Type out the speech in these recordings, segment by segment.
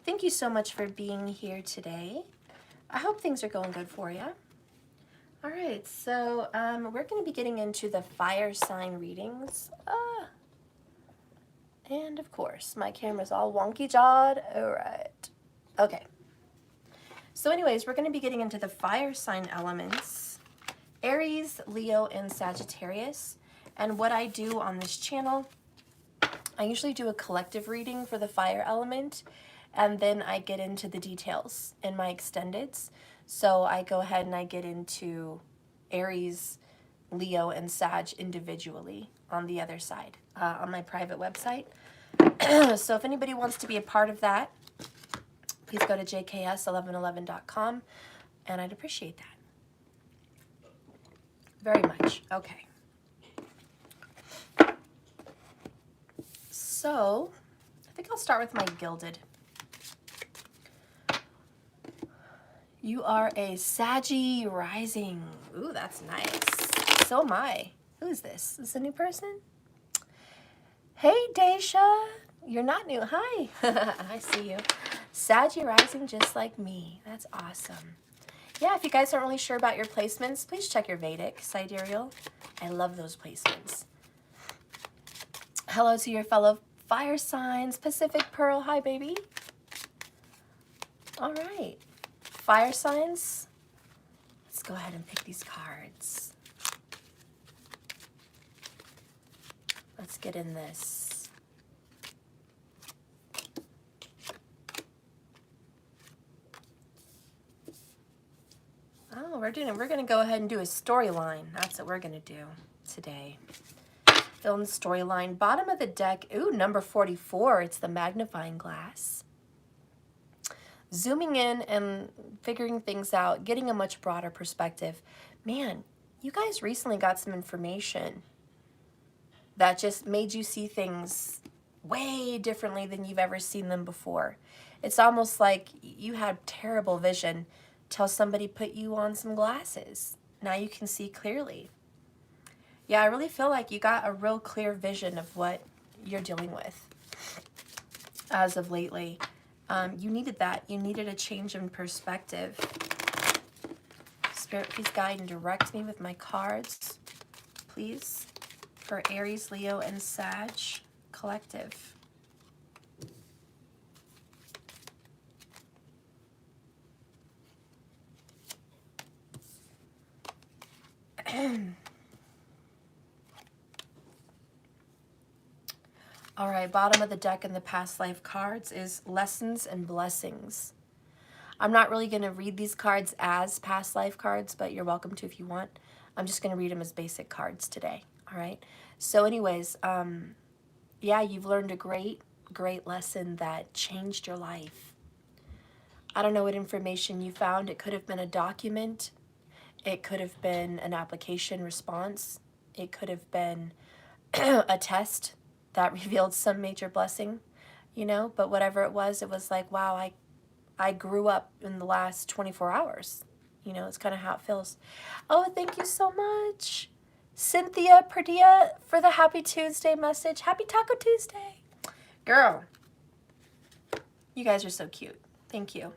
Thank you so much for being here today. I hope things are going good for you. All right, so we're going to be getting into the fire sign readings. And of course, my camera's all wonky-jawed. All right. Okay. So anyways, we're going to be getting into the fire sign elements. Aries, Leo, and Sagittarius. And what I do on this channel, I usually do a collective reading for the fire element, and then I get into the details in my extendeds. So I go ahead and I get into Aries, Leo, and Sag individually on the other side on my private website. So if anybody wants to be a part of that, please go to jks1111.com, and I'd appreciate that very much. Okay. So I think I'll start with my gilded. You are a Saggy rising. Ooh, that's nice. So am I. Who is this? Is this a new person? Hey, Daisha. You're not new. Hi. I see you. Saggy rising just like me. That's awesome. Yeah, if you guys aren't really sure about your placements, please check your Vedic sidereal. I love those placements. Hello to your fellow fire signs. Pacific Pearl. Hi, baby. All right. Fire signs. Let's go ahead and pick these cards. Let's get in this. Oh, we're going to go ahead and do a storyline. That's what we're going to do today. Fill in the storyline. Bottom of the deck. Ooh, number 44. It's the magnifying glass. Zooming in and figuring things out, getting a much broader perspective. Man, you guys recently got some information that just made you see things way differently than you've ever seen them before. It's almost like you had terrible vision till somebody put you on some glasses. Now you can see clearly. Yeah, I really feel like you got a real clear vision of what you're dealing with as of lately. You needed that. You needed a change in perspective. Spirit, please guide and direct me with my cards, please, for Aries, Leo, and Sag collective. All right, bottom of the deck in the past life cards is lessons and blessings. I'm not really going to read these cards as past life cards, but you're welcome to if you want. I'm just going to read them as basic cards today. All right. So anyways, yeah, you've learned a great lesson that changed your life. I don't know what information you found. It could have been a document. It could have been an application response. It could have been a test that revealed some major blessing, you know, but whatever it was like, wow, I grew up in the last 24 hours. You know, it's kind of how it feels. Oh, thank you so much, Cynthia Perdia, for the Happy Tuesday message. Happy Taco Tuesday. Girl, you guys are so cute. Thank you.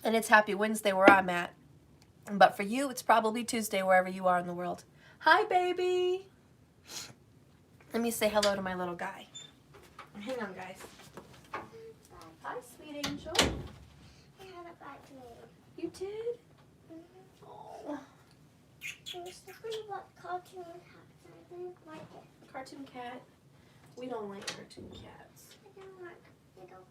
And it's Happy Wednesday where I'm at. But for you, it's probably Tuesday wherever you are in the world. Hi, baby. Let me say hello to my little guy. Hang on, guys. Hi, sweet angel. I had a bad dream. You did? Mm-hmm. Oh. It was something about cartoon cats. I didn't like it. Cartoon cat. We don't like cartoon cats. I didn't like little.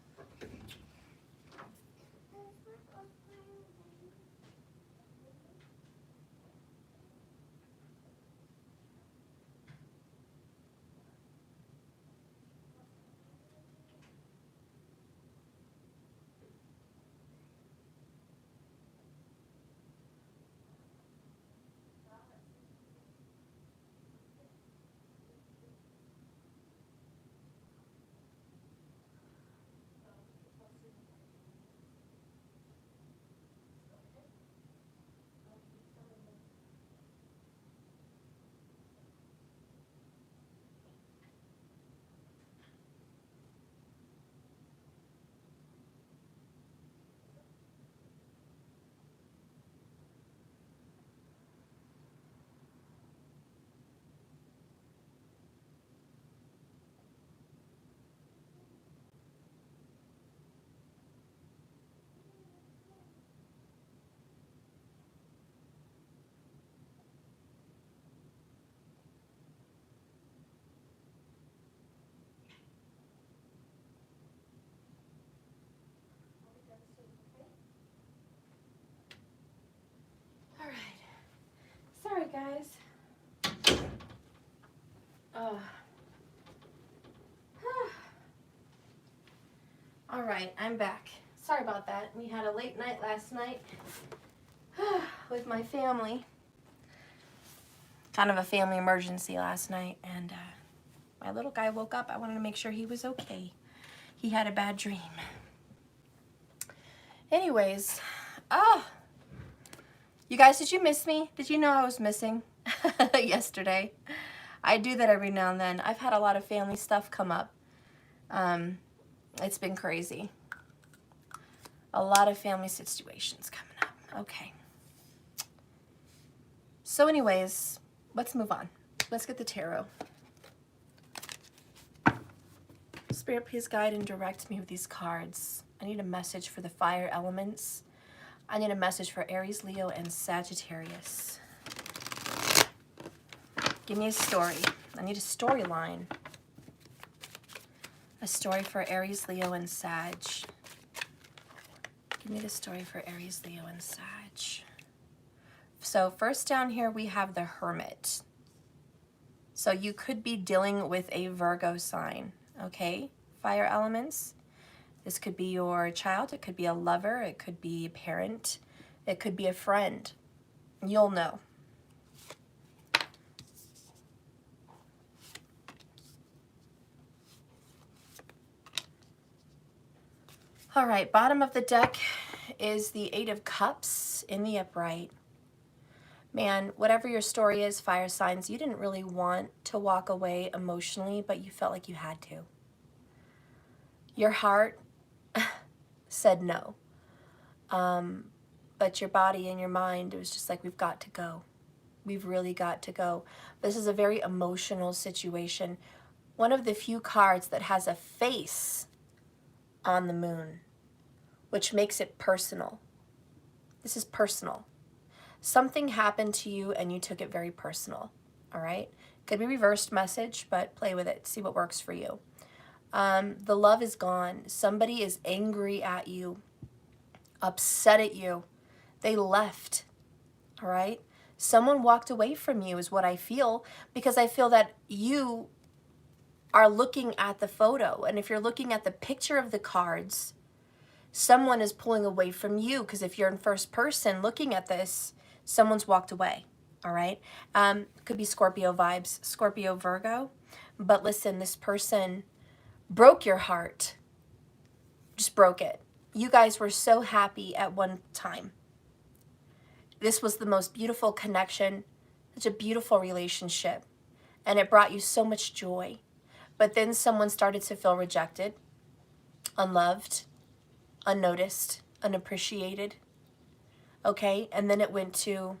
All right, I'm back. Sorry about that. We had a late night last night with my family. Kind of a family emergency last night, and my little guy woke up. I wanted to make sure he was okay. He had a bad dream. Anyways, you guys, did you miss me? Did you know I was missing yesterday? I do that every now and then. I've had a lot of family stuff come up. It's been crazy. A lot of family situations coming up. Okay. So anyways, let's move on. Let's get the tarot. Spirit, please guide and direct me with these cards. I need a message for the fire elements. I need a message for Aries, Leo, and Sagittarius. Give me a story. I need a storyline. A story for Aries, Leo, and Sag. Give me the story for Aries, Leo, and Sag. So first down here we have the Hermit. So you could be dealing with a Virgo sign, okay? Fire elements. This could be your child, it could be a lover, it could be a parent, it could be a friend. You'll know. All right, bottom of the deck is the Eight of Cups in the upright. Man, whatever your story is, fire signs, you didn't really want to walk away emotionally, but you felt like you had to. Your heart said no. But your body and your mind, it was just like, we've got to go. We've really got to go. This is a very emotional situation. One of the few cards that has a face on the moon, which makes it personal. This is personal. Something happened to you and you took it very personal, all right? Could be reversed message, but play with it. See what works for you. The love is gone. Somebody is angry at you, upset at you. They left, all right? Someone walked away from you is what I feel, because I feel that you are looking at the photo. And if you're looking at the picture of the cards, someone is pulling away from you, because if you're in first person looking at this, someone's walked away, all right? Could be Scorpio vibes, Scorpio, Virgo. But listen, this person broke your heart, just broke it. You guys were so happy at one time. This was the most beautiful connection, such a beautiful relationship, and it brought you so much joy. But then someone started to feel rejected, unloved, unnoticed, unappreciated, okay? And then it went to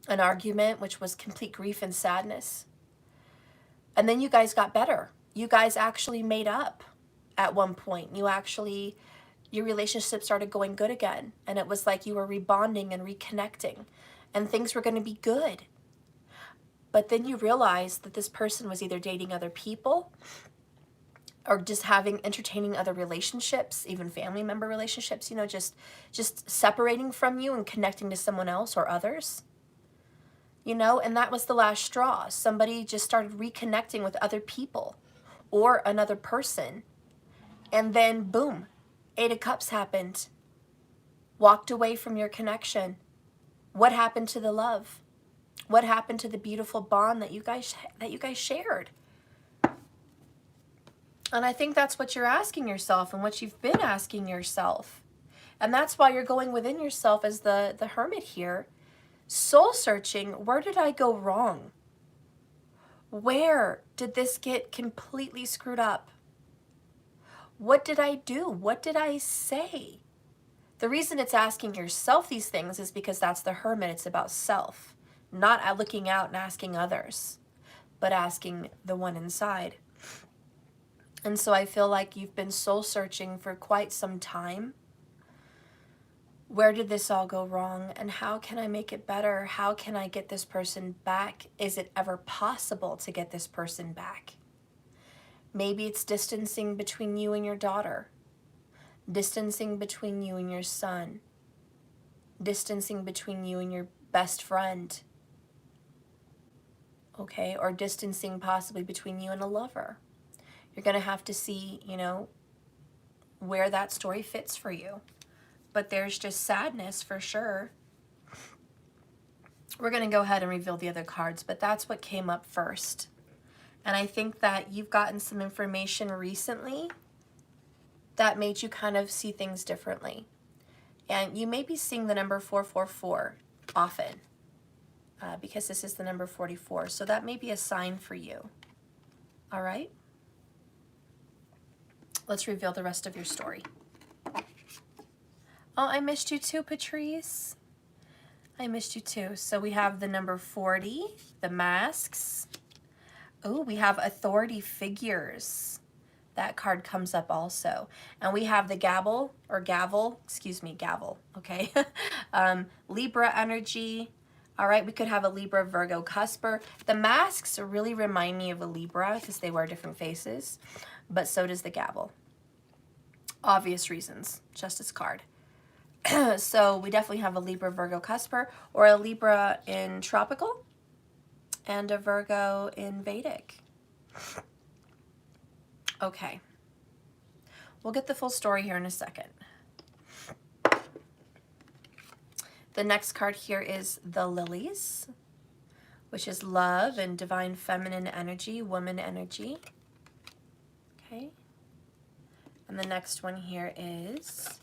an argument, which was complete grief and sadness. And then you guys got better. You guys actually made up at one point. Your relationship started going good again. And it was like you were rebonding and reconnecting. And things were going to be good. But then you realized that this person was either dating other people or just entertaining other relationships, even family member relationships, you know, just separating from you and connecting to someone else or others. You know, and that was the last straw. Somebody just started reconnecting with other people or another person. And then, boom, Eight of Cups happened. Walked away from your connection. What happened to the love? What happened to the beautiful bond that you guys shared? And I think that's what you're asking yourself and what you've been asking yourself. And that's why you're going within yourself as the Hermit here. Soul searching, where did I go wrong? Where did this get completely screwed up? What did I do? What did I say? The reason it's asking yourself these things is because that's the Hermit. It's about self, not looking out and asking others, but asking the one inside. And so I feel like you've been soul searching for quite some time. Where did this all go wrong? And how can I make it better? How can I get this person back? Is it ever possible to get this person back? Maybe it's distancing between you and your daughter, distancing between you and your son, distancing between you and your best friend, okay? Or distancing possibly between you and a lover. You're going to have to see, you know, where that story fits for you. But there's just sadness for sure. We're going to go ahead and reveal the other cards, but that's what came up first. And I think that you've gotten some information recently that made you kind of see things differently. And you may be seeing the number 444 often because this is the number 44. So that may be a sign for you. All right? Let's reveal the rest of your story. Oh, I missed you too, Patrice. I missed you too. So we have the number 40, the masks. Oh, we have authority figures. That card comes up also. And we have the gavel, okay? Libra energy. All right, we could have a Libra, Virgo, Cusper. The masks really remind me of a Libra because they wear different faces, but so does the gavel. Obvious reasons, Justice card. So we definitely have a Libra, Virgo, Cusper, or a Libra in tropical and a Virgo in Vedic. Okay. We'll get the full story here in a second. The next card here is the lilies, which is love and divine feminine energy, woman energy. Okay. And the next one here is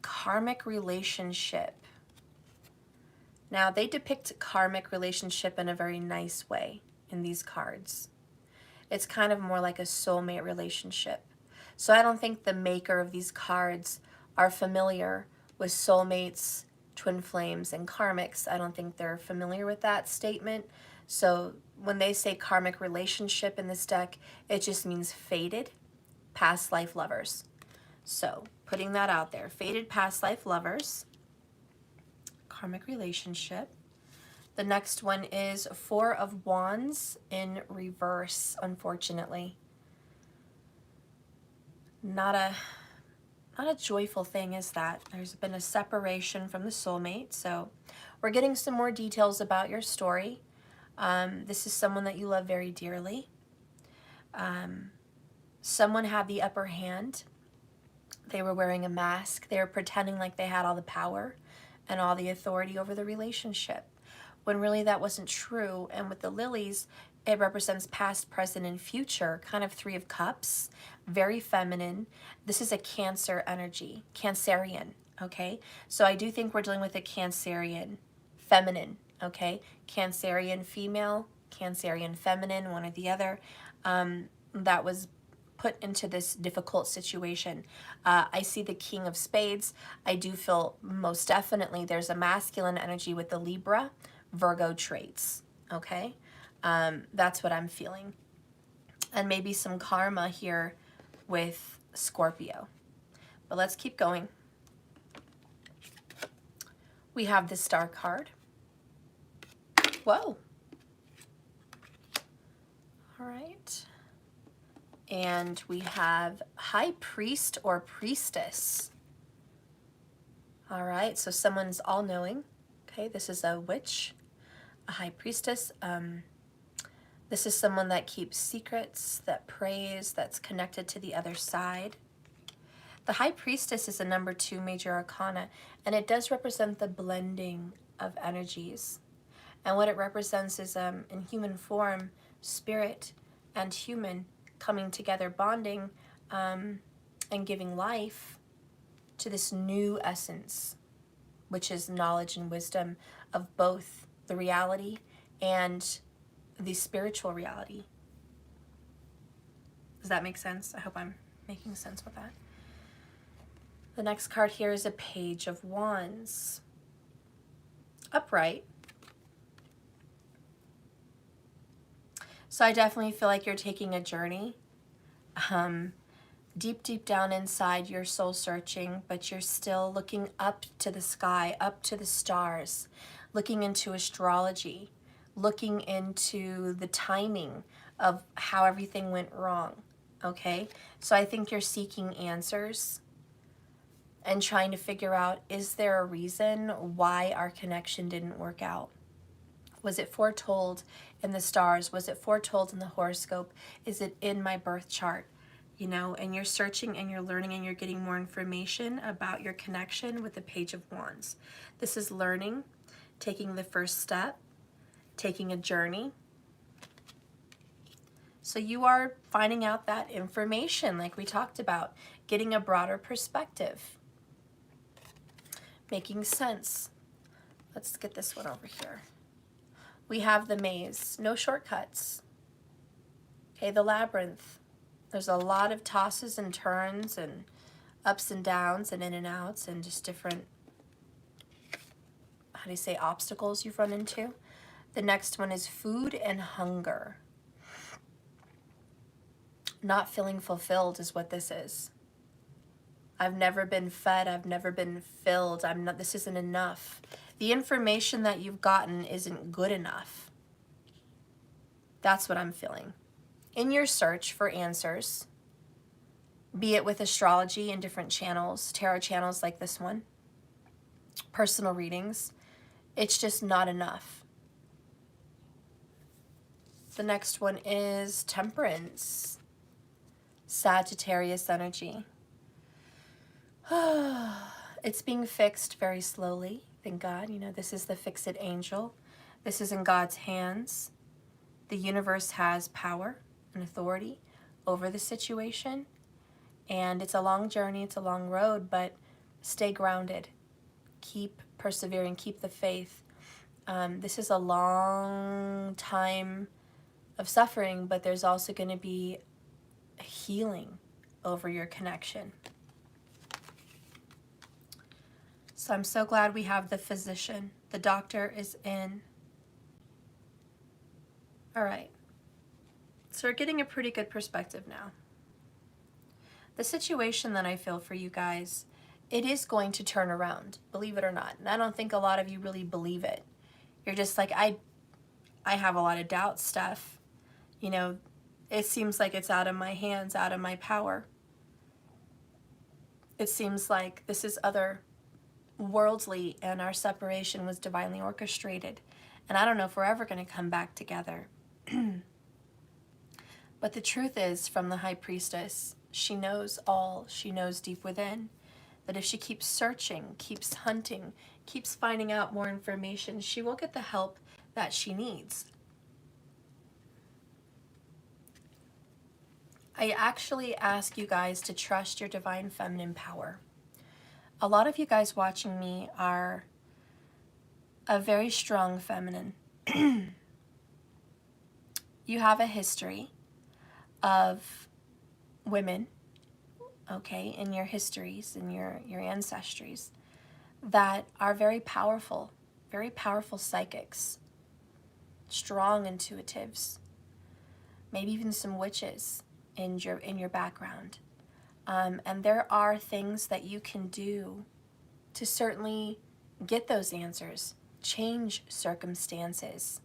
karmic relationship. Now, they depict karmic relationship in a very nice way in these cards. It's kind of more like a soulmate relationship. So I don't think the maker of these cards are familiar with soulmates, twin flames, and karmics. I don't think they're familiar with that statement. So when they say karmic relationship in this deck, it just means fated past life lovers. So putting that out there, fated past life lovers, karmic relationship. The next one is Four of Wands in reverse, unfortunately. Not a joyful thing, is that? There's been a separation from the soulmate, so we're getting some more details about your story. This is someone that you love very dearly. Someone had the upper hand. They were wearing a mask. They were pretending like they had all the power and all the authority over the relationship, when really that wasn't true. And with the lilies, it represents past, present, and future, kind of Three of Cups, very feminine. This is a Cancer energy, Cancerian, okay? So I do think we're dealing with a Cancerian feminine, okay? Cancerian female, Cancerian feminine, one or the other, that was put into this difficult situation. I see the King of Spades. I do feel most definitely there's a masculine energy with the Libra, Virgo traits, okay? That's what I'm feeling. And maybe some karma here with Scorpio. But let's keep going. We have the Star card. Whoa. All right. And we have High Priest or Priestess. All right, so someone's all-knowing. Okay, this is a witch, a High Priestess. This is someone that keeps secrets, that prays, that's connected to the other side. The High Priestess is a number 2 major arcana, and it does represent the blending of energies. And what it represents is, in human form, spirit and human coming together, bonding, and giving life to this new essence, which is knowledge and wisdom of both the reality and the spiritual reality. Does that make sense? I hope I'm making sense with that. The next card here is a Page of Wands. Upright. So I definitely feel like you're taking a journey. Deep down inside, you're soul searching, but you're still looking up to the sky, up to the stars, looking into astrology, looking into the timing of how everything went wrong, okay? So I think you're seeking answers and trying to figure out, is there a reason why our connection didn't work out? Was it foretold in the stars? Was it foretold in the horoscope? Is it in my birth chart? you know, and you're searching and you're learning and you're getting more information about your connection with the Page of Wands. This is learning, taking the first step, taking a journey. So you are finding out that information like we talked about, getting a broader perspective, making sense. Let's get this one over here. We have the maze, no shortcuts. Okay, the labyrinth. There's a lot of tosses and turns and ups and downs and in and outs and just different, how do you say, obstacles you've run into. The next one is food and hunger. Not feeling fulfilled is what this is. I've never been fed. I've never been filled. This isn't enough. The information that you've gotten isn't good enough. That's what I'm feeling. In your search for answers, be it with astrology and different channels, tarot channels like this one, personal readings, it's just not enough. The next one is Temperance, Sagittarius energy. It's being fixed very slowly, thank God. You know, this is the Fix-It angel. This is in God's hands. The universe has power and authority over the situation. And it's a long journey, it's a long road, but stay grounded. Keep persevering, keep the faith. This is a long time of suffering, but there's also going to be a healing over your connection. So I'm so glad we have the physician. The doctor is in. All right. So we're getting a pretty good perspective now. The situation that I feel for you guys, it is going to turn around, believe it or not. And I don't think a lot of you really believe it. You're just like, I have a lot of doubt stuff. You know, it seems like it's out of my hands, out of my power. It seems like this is otherworldly and our separation was divinely orchestrated. And I don't know if we're ever going to come back together. But the truth is, from the High Priestess, she knows all. She knows deep within that if she keeps searching, keeps hunting, keeps finding out more information, she will get the help that she needs. I actually ask you guys to trust your divine feminine power. A lot of you guys watching me are a very strong feminine. You have a history of women, okay, in your histories, in your ancestries, that are very powerful psychics, strong intuitives, maybe even some witches in your background. And there are things that you can do to certainly get those answers, change circumstances.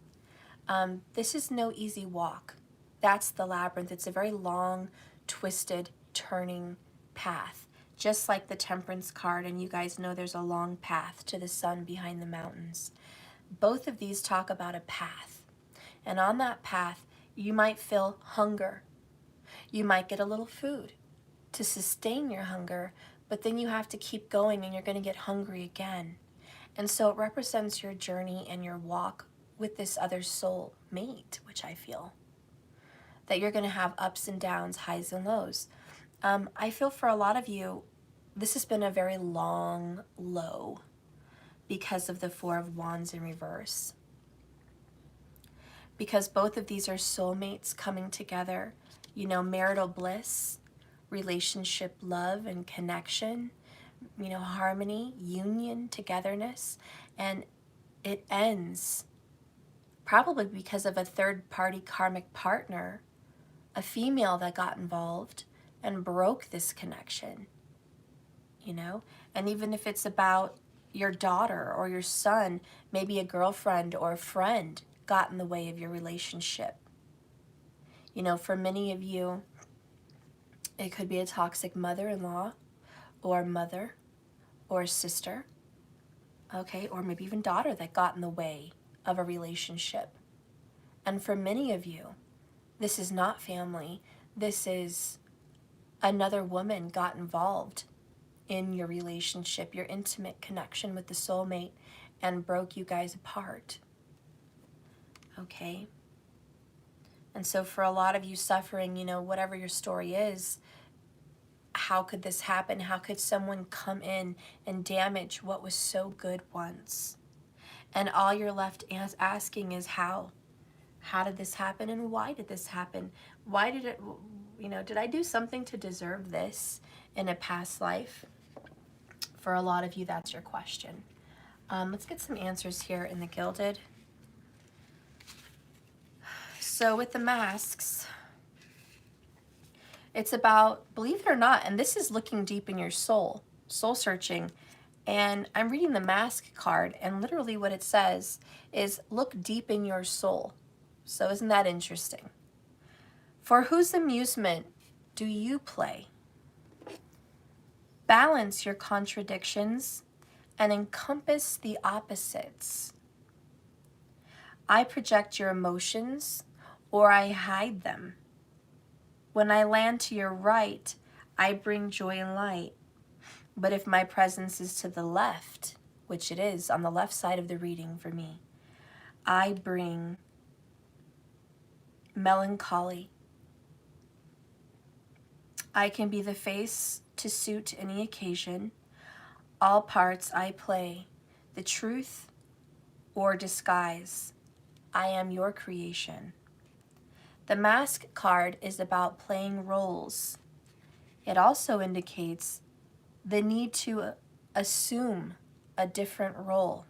This is no easy walk. That's the labyrinth. It's a very long, twisted, turning path, just like the Temperance card, and you guys know there's a long path to the sun behind the mountains. Both of these talk about a path, and on that path, you might feel hunger. You might get a little food to sustain your hunger, but then you have to keep going and you're going to get hungry again. And so it represents your journey and your walk with this other soul mate, which I feel that you're going to have ups and downs, highs and lows. I feel for a lot of you, this has been a very long low because of the Four of Wands in reverse. Because both of these are soulmates coming together, you know, marital bliss, relationship, love and connection, you know, harmony, union, togetherness, and it ends probably because of a third-party karmic partner, a female that got involved and broke this connection, you know? And even if it's about your daughter or your son, maybe a girlfriend or a friend got in the way of your relationship. You know, for many of you, it could be a toxic mother-in-law or mother or sister, okay, or maybe even daughter that got in the way of a relationship. And for many of you, this is not family. This is another woman got involved in your relationship, your intimate connection with the soulmate, and broke you guys apart. Okay? And so for a lot of you suffering, you know, whatever your story is, how could this happen? How could someone come in and damage what was so good once? And all you're left asking is how? How did this happen, and why did this happen? Why did it, you know, did I do something to deserve this in a past life? For a lot of you, that's your question. Let's get some answers here in the Gilded. So with the masks, it's about, believe it or not, and this is looking deep in your soul, soul searching. And I'm reading the mask card, and literally what it says is look deep in your soul. So isn't that interesting? For whose amusement do you play? Balance your contradictions and encompass the opposites. I project your emotions or I hide them. When I land to your right, I bring joy and light. But if my presence is to the left, which it is on the left side of the reading for me, I bring melancholy. I can be the face to suit any occasion. All parts I play, the truth or disguise. I am your creation. The mask card is about playing roles. It also indicates the need to assume a different role.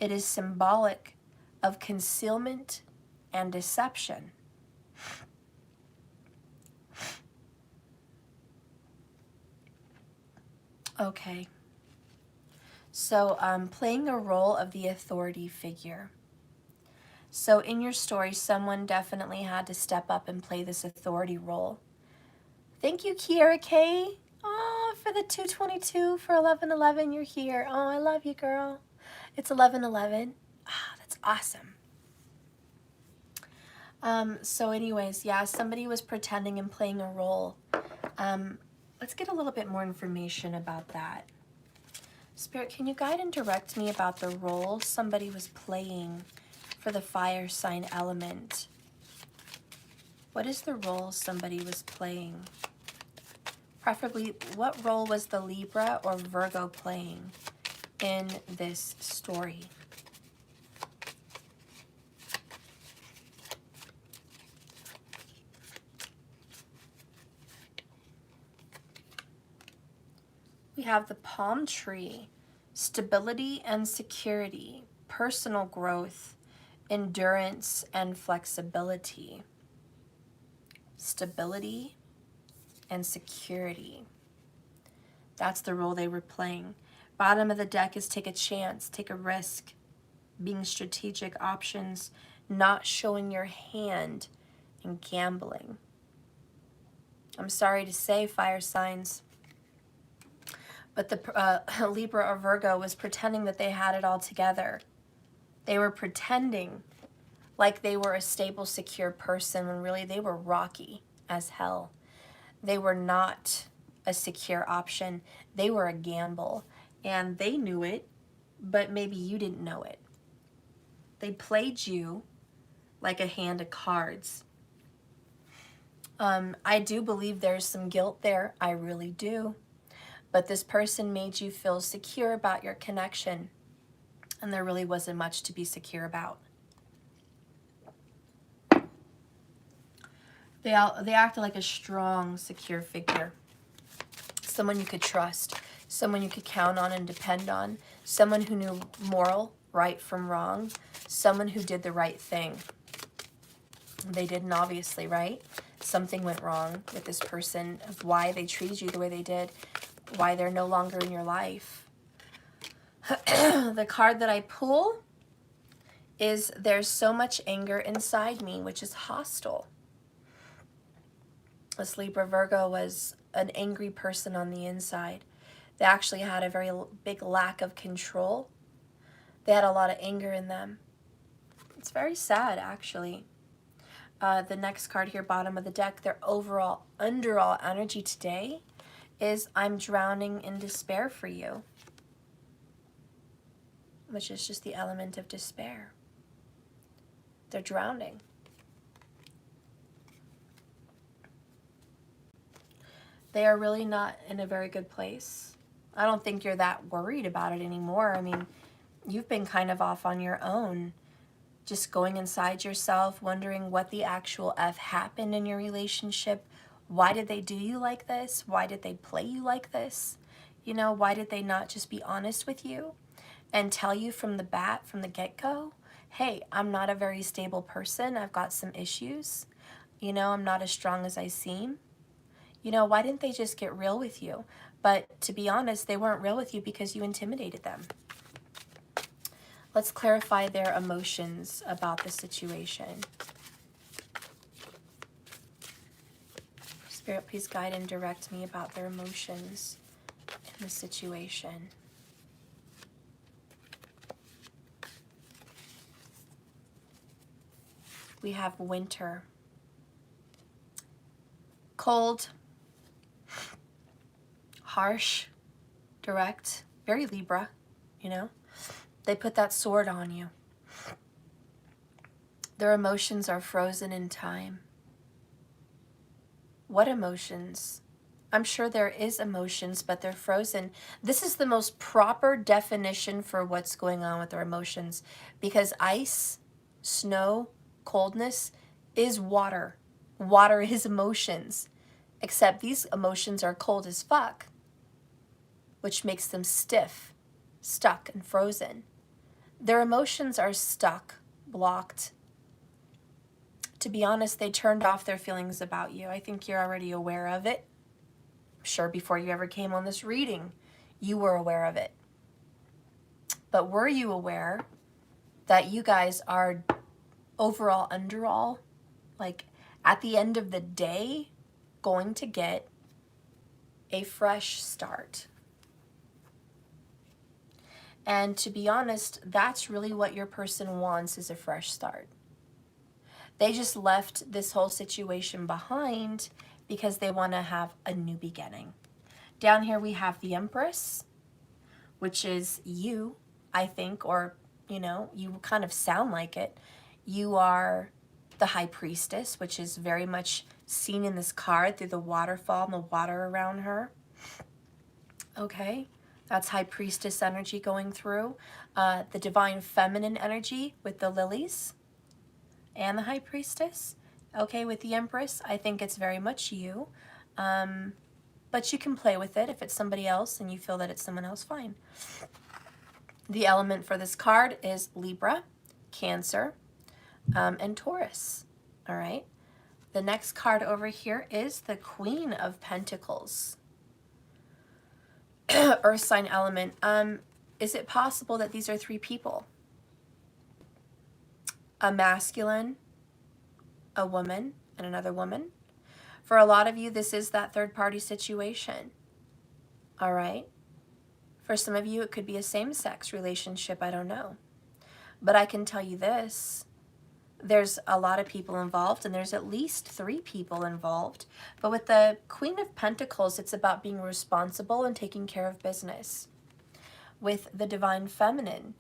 It is symbolic of concealment and deception. Okay. So playing a role of the authority figure. So in your story, someone definitely had to step up and play this authority role. Thank you, Kiera K. Oh, for the 222 for 1111. You're here. Oh, I love you, girl. It's 1111. Ah, that's awesome. So anyways, yeah, somebody was pretending and playing a role. Let's get a little bit more information about that. Spirit, can you guide and direct me about the role somebody was playing for the fire sign element? What is the role somebody was playing? Preferably, what role was the Libra or Virgo playing in this story? We have the palm tree, stability and security, personal growth, endurance and flexibility. Stability and security. That's the role they were playing. Bottom of the deck is take a chance, take a risk, being strategic options, not showing your hand, and gambling. I'm sorry to say, fire signs, but the Libra or Virgo was pretending that they had it all together. They were pretending like they were a stable, secure person when really they were rocky as hell. They were not a secure option. They were a gamble, and they knew it, but maybe you didn't know it. They played you like a hand of cards. I do believe there's some guilt there. I really do. But this person made you feel secure about your connection, and there really wasn't much to be secure about. They acted like a strong, secure figure. Someone you could trust, someone you could count on and depend on, someone who knew moral, right from wrong, someone who did the right thing. They didn't, obviously, right? Something went wrong with this person of why they treated you the way they did, why they're no longer in your life. The card that I pull is there's so much anger inside me, which is hostile. This Libra Virgo was an angry person on the inside. They actually had a very big lack of control. They had a lot of anger in them. It's very sad, actually. The next card here, bottom of the deck, their overall, underall energy today is I'm drowning in despair for you, which is just the element of despair. They're drowning. They are really not in a very good place. I don't think you're that worried about it anymore. I mean, you've been kind of off on your own, just going inside yourself, wondering what the actual F happened in your relationship. Why did they do you like this? Why did they play you like this? You know, why did they not just be honest with you and tell you from the get-go, hey, I'm not a very stable person. I've got some issues. You know, I'm not as strong as I seem. You know, why didn't they just get real with you? But to be honest, they weren't real with you because you intimidated them. Let's clarify their emotions about the situation. Spirit, please guide and direct me about their emotions in the situation. We have winter. Cold, harsh, direct, very Libra, you know. They put that sword on you. Their emotions are frozen in time. What emotions? I'm sure there is emotions, but they're frozen. This is the most proper definition for what's going on with their emotions, because ice, snow, coldness is water. Water is emotions, except these emotions are cold as fuck, which makes them stiff, stuck, and frozen. Their emotions are stuck, blocked. To be honest, they turned off their feelings about you. I think you're already aware of it. I'm sure before you ever came on this reading, you were aware of it. But were you aware that you guys are overall, underall, like at the end of the day, going to get a fresh start? And to be honest, that's really what your person wants, is a fresh start. They just left this whole situation behind because they want to have a new beginning. Down here we have the Empress, which is you, I think, or, you know, you kind of sound like it. You are the High Priestess, which is very much seen in this card through the waterfall and the water around her. Okay, that's High Priestess energy going through. The Divine Feminine energy with the lilies and the High Priestess. Okay, with the Empress, I think it's very much you. But you can play with it. If it's somebody else and you feel that it's someone else, fine. The element for this card is Libra, Cancer, and Taurus. All right. The next card over here is the Queen of Pentacles. Earth sign element. Is it possible that these are three people? A masculine, a woman, and another woman? For a lot of you, this is that third-party situation. All right? For some of you, it could be a same-sex relationship. I don't know. But I can tell you this. There's a lot of people involved, and there's at least 3 people involved. But with the Queen of Pentacles, it's about being responsible and taking care of business. With the Divine Feminine,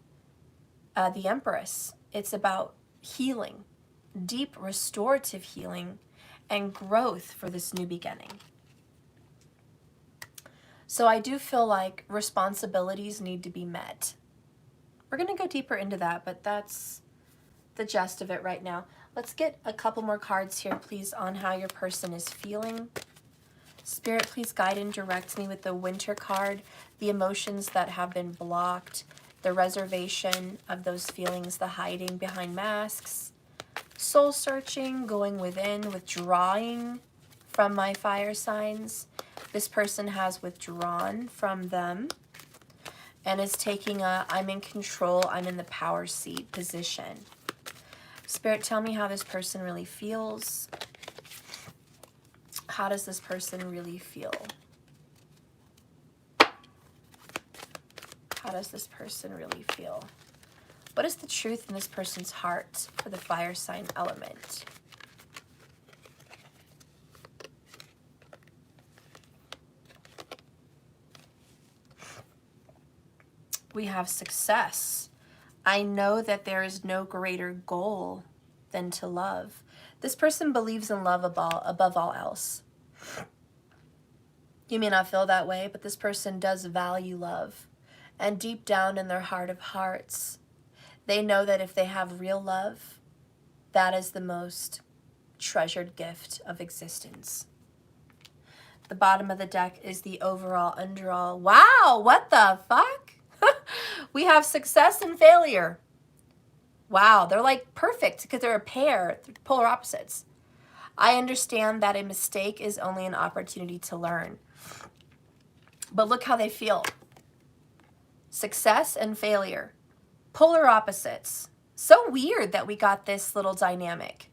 the Empress, it's about healing, deep restorative healing, and growth for this new beginning. So I do feel like responsibilities need to be met. We're going to go deeper into that, but that's the gist of it right now. Let's get a couple more cards here, please, on how your person is feeling. Spirit, please guide and direct me with the Winter card, the emotions that have been blocked, the reservation of those feelings, the hiding behind masks, soul searching, going within, withdrawing from my fire signs. This person has withdrawn from them and is taking a I'm in control, I'm in the power seat position. Spirit, tell me how this person really feels. How does this person really feel? How does this person really feel? What is the truth in this person's heart for the fire sign element? we have success. I know that there is no greater goal than to love. This person believes in love above all else. You may not feel that way, but this person does value love. And deep down in their heart of hearts, they know that if they have real love, that is the most treasured gift of existence. The bottom of the deck is the overall underall. Wow, what the fuck? We have success and failure. Wow, they're like perfect because they're a pair, they're polar opposites. I understand that a mistake is only an opportunity to learn. But look how they feel. Success and failure. Polar opposites. So weird that we got this little dynamic.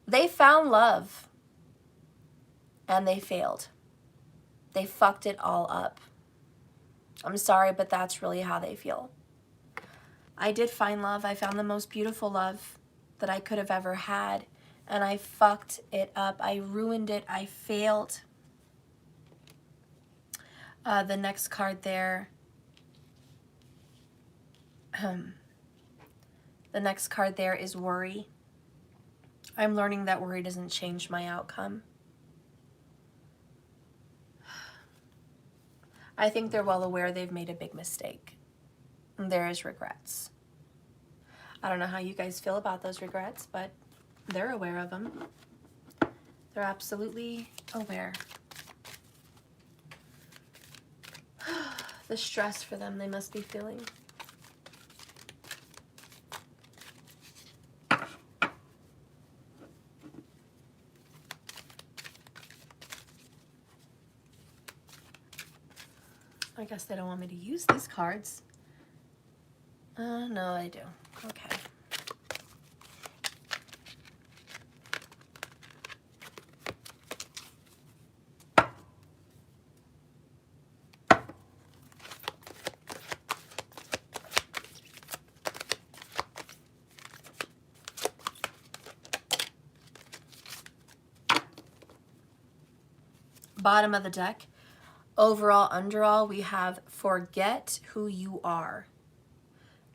They found love and they failed. They fucked it all up. I'm sorry, but that's really how they feel. I did find love. I found the most beautiful love that I could have ever had, and I fucked it up. I ruined it. I failed. The next card there. The next card there is worry. I'm learning that worry doesn't change my outcome. I think they're well aware they've made a big mistake. There is regrets. I don't know how you guys feel about those regrets, but they're aware of them. They're absolutely aware. The stress for them they must be feeling. I guess they don't want me to use these cards. No, I do. Okay. Bottom of the deck. Overall, underall, we have forget who you are.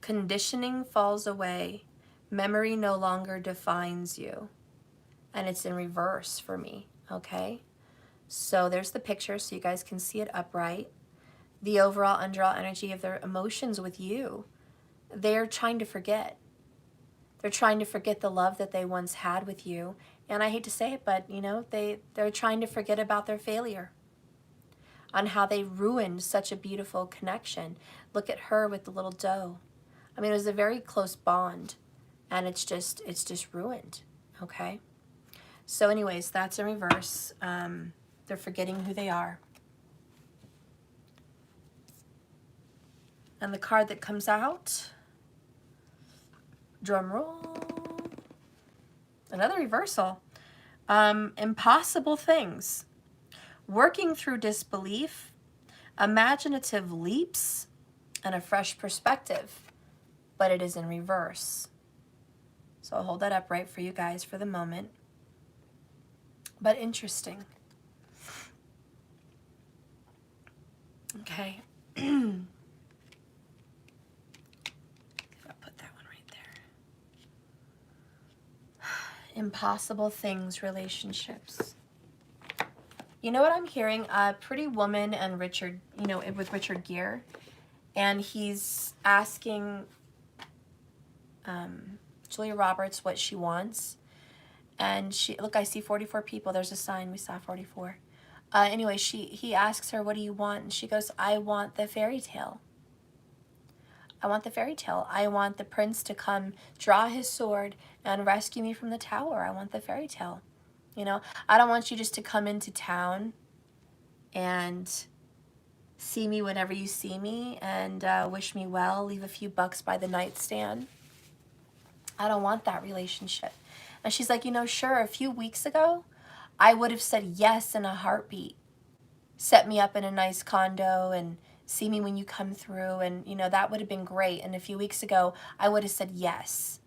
Conditioning falls away. Memory no longer defines you. And it's in reverse for me, okay? So there's the picture so you guys can see it upright. The overall, underall energy of their emotions with you. They're trying to forget. They're trying to forget the love that they once had with you. And I hate to say it, but, you know, they're trying to forget about their failure. On how they ruined such a beautiful connection. Look at her with the little doe. I mean, it was a very close bond, and it's just ruined, okay? So anyways, that's in reverse. They're forgetting who they are. And the card that comes out, drum roll, another reversal. Impossible things. Working through disbelief, imaginative leaps, and a fresh perspective, but it is in reverse. So I'll hold that up right for you guys for the moment. But interesting. Okay. I'll put that one right there. Impossible things, relationships. You know what I'm hearing? Pretty Woman and Richard, you know, with Richard Gere. And he's asking Julia Roberts what she wants. And she, look, I see 44 people. There's a sign. We saw 44. Anyway, he asks her, what do you want? And she goes, I want the fairy tale. I want the fairy tale. I want the prince to come draw his sword and rescue me from the tower. I want the fairy tale. You know, I don't want you just to come into town and see me whenever you see me and wish me well, leave a few bucks by the nightstand. I don't want that relationship. And she's like, you know, sure, a few weeks ago, I would have said yes in a heartbeat. Set me up in a nice condo and see me when you come through. And, you know, that would have been great. And a few weeks ago, I would have said yes.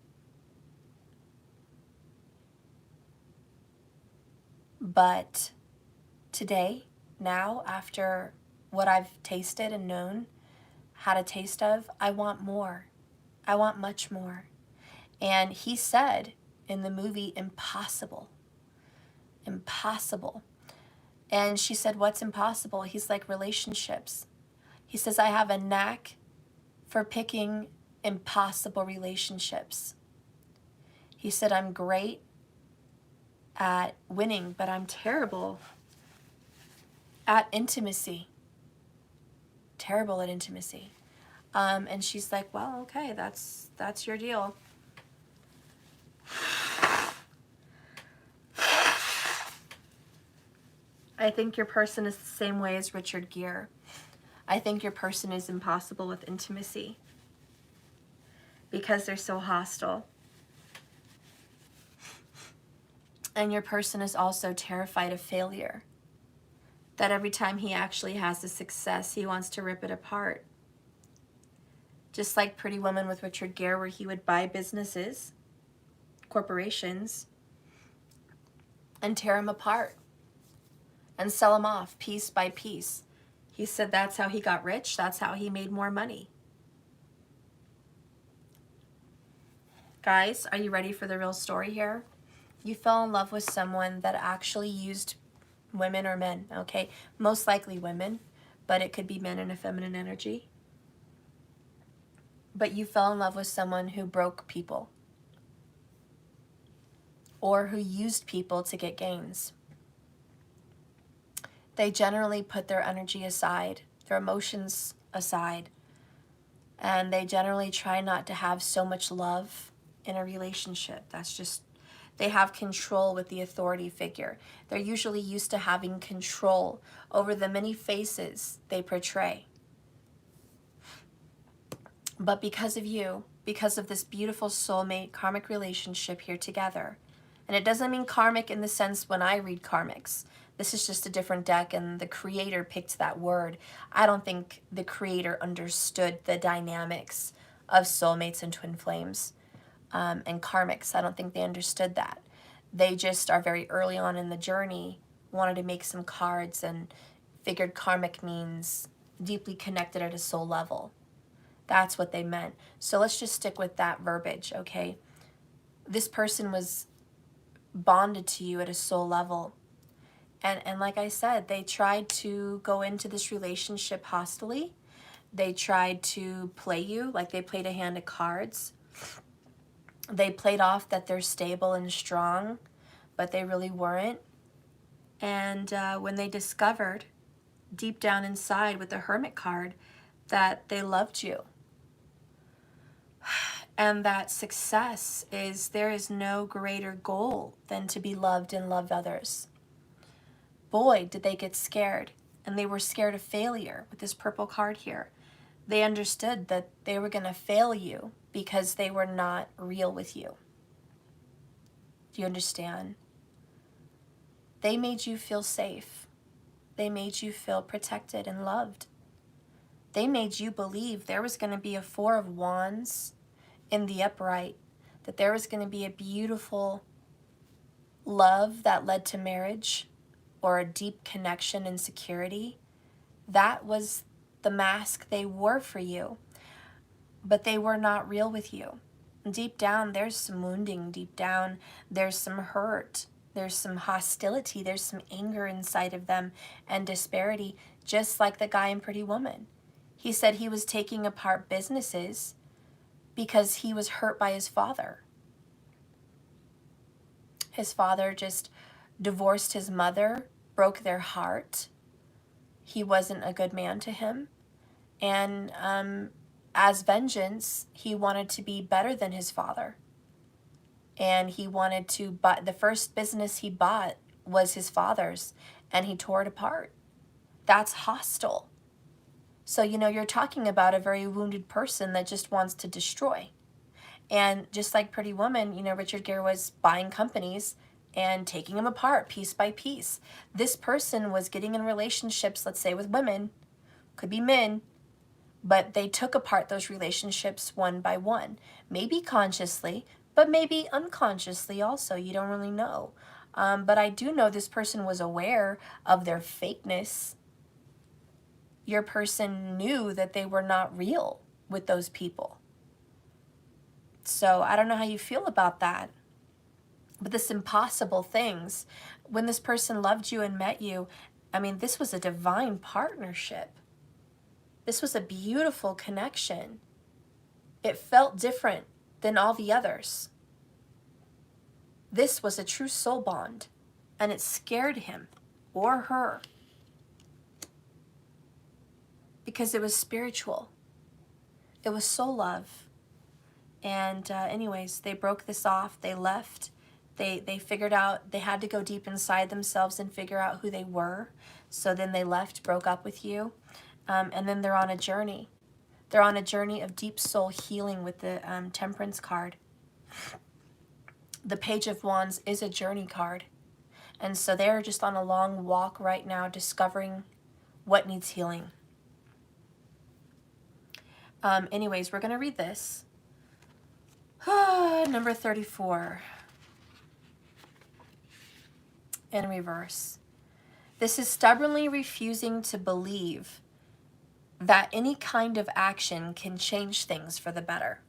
But today, now, after what I've tasted and known, had a taste of, I want more. I want much more. And he said in the movie, impossible. Impossible. And she said, what's impossible? He's like, relationships. He says, I have a knack for picking impossible relationships. He said, I'm great at winning, but I'm terrible at intimacy. Terrible at intimacy. And she's like, well, okay, that's your deal. I think your person is the same way as Richard Gere. I think your person is impossible with intimacy because they're so hostile. And your person is also terrified of failure. That every time he actually has a success, he wants to rip it apart. Just like Pretty Woman with Richard Gere, where he would buy businesses, corporations, and tear them apart and sell them off piece by piece. He said that's how he got rich. That's how he made more money. Guys, are you ready for the real story here? You fell in love with someone that actually used women or men, okay? Most likely women, but it could be men in a feminine energy. But you fell in love with someone who broke people or who used people to get gains. They generally put their energy aside, their emotions aside, and they generally try not to have so much love in a relationship. That's just, they have control with the authority figure. They're usually used to having control over the many faces they portray. But because of you, because of this beautiful soulmate karmic relationship here together, and it doesn't mean karmic in the sense when I read karmics. This is just a different deck, and the creator picked that word. I don't think the creator understood the dynamics of soulmates and twin flames and karmics. I don't think they understood that. They just are very early on in the journey, wanted to make some cards and figured karmic means deeply connected at a soul level. That's what they meant. So let's just stick with that verbiage, okay? This person was bonded to you at a soul level. And like I said, they tried to go into this relationship hostilely. They tried to play you like they played a hand of cards. They played off that they're stable and strong, but they really weren't. And when they discovered deep down inside with the Hermit card that they loved you, and that success is, there is no greater goal than to be loved and love others. Boy, did they get scared. And they were scared of failure with this purple card here. They understood that they were going to fail you because they were not real with you. Do you understand? They made you feel safe. They made you feel protected and loved. They made you believe there was going to be a Four of Wands in the upright, that there was going to be a beautiful love that led to marriage or a deep connection and security. That was the mask they wore for you, but they were not real with you. Deep down, there's some wounding. Deep down, there's some hurt. There's some hostility. There's some anger inside of them and disparity, just like the guy in Pretty Woman. He said he was taking apart businesses because he was hurt by his father. His father just divorced his mother, broke their heart. He wasn't a good man to him. And as vengeance, he wanted to be better than his father. And he wanted to buy, the first business he bought was his father's, and he tore it apart. That's hostile. So, you know, you're talking about a very wounded person that just wants to destroy. And just like Pretty Woman, you know, Richard Gere was buying companies and taking them apart piece by piece. This person was getting in relationships, let's say with women, could be men, but they took apart those relationships one by one. Maybe consciously, but maybe unconsciously also. You don't really know. But I do know this person was aware of their fakeness. your person knew that they were not real with those people. So I don't know how you feel about that. But this impossible things, when this person loved you and met you, I mean, this was a divine partnership. This was a beautiful connection. It felt different than all the others. This was a true soul bond, and it scared him or her because it was spiritual. It was soul love. And anyways, they broke this off. They left. They figured out they had to go deep inside themselves and figure out who they were. So then they left, broke up with you. And then they're on a journey. They're on a journey of deep soul healing with the Temperance card. The Page of Wands is a journey card. And so they're just on a long walk right now, discovering what needs healing. Anyways, we're going to read this. Number 34. In reverse. This is stubbornly refusing to believe that any kind of action can change things for the better.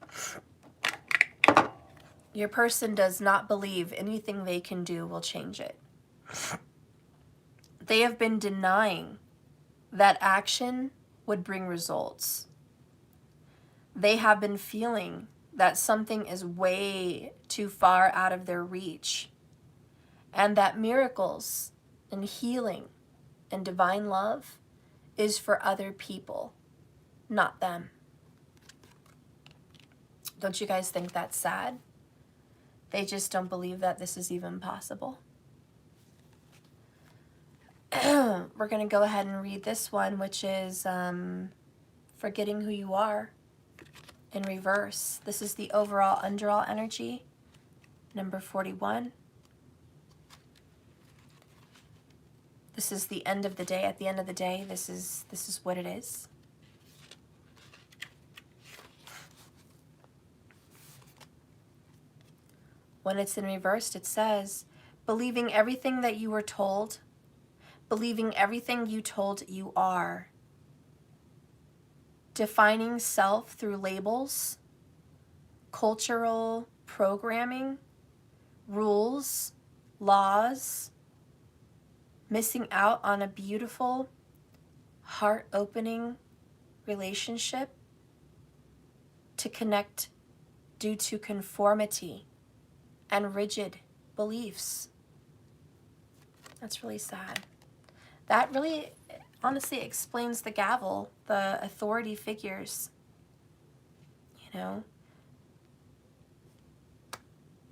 Your person does not believe anything they can do will change it. They have been denying that action would bring results. They have been feeling that something is way too far out of their reach, and that miracles and healing and divine love is for other people, not them. Don't you guys think that's sad? They just don't believe that this is even possible. We're going to go ahead and read this one, which is Forgetting Who You Are in reverse. This is the overall underall energy, number 41. This is the end of the day. At the end of the day, this is what it is. When it's in reversed, it says, believing everything that you were told, believing everything you told you are, defining self through labels, cultural programming, rules, laws, missing out on a beautiful, heart-opening relationship to connect due to conformity and rigid beliefs. That's really sad. That really, honestly, explains the gavel, the authority figures. You know?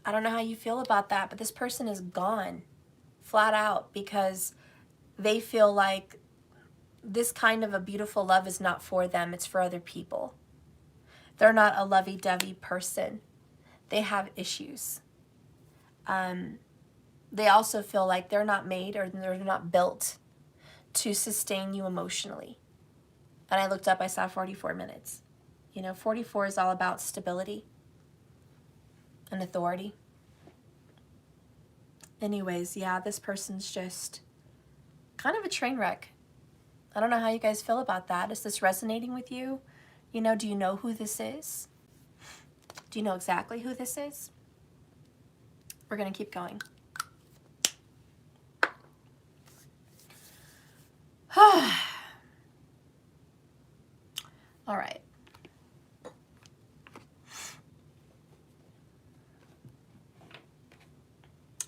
I don't know how you feel about that, but this person is gone, flat out, because they feel like this kind of a beautiful love is not for them, it's for other people. They're not a lovey-dovey person. They have issues. They also feel like they're not made or they're not built to sustain you emotionally. And I looked up, I saw 44 minutes. You know, 44 is all about stability and authority. Anyways, yeah, this person's just kind of a train wreck. I don't know how you guys feel about that. Is this resonating with you? You know, do you know who this is? Do you know exactly who this is? We're going to keep going. All right.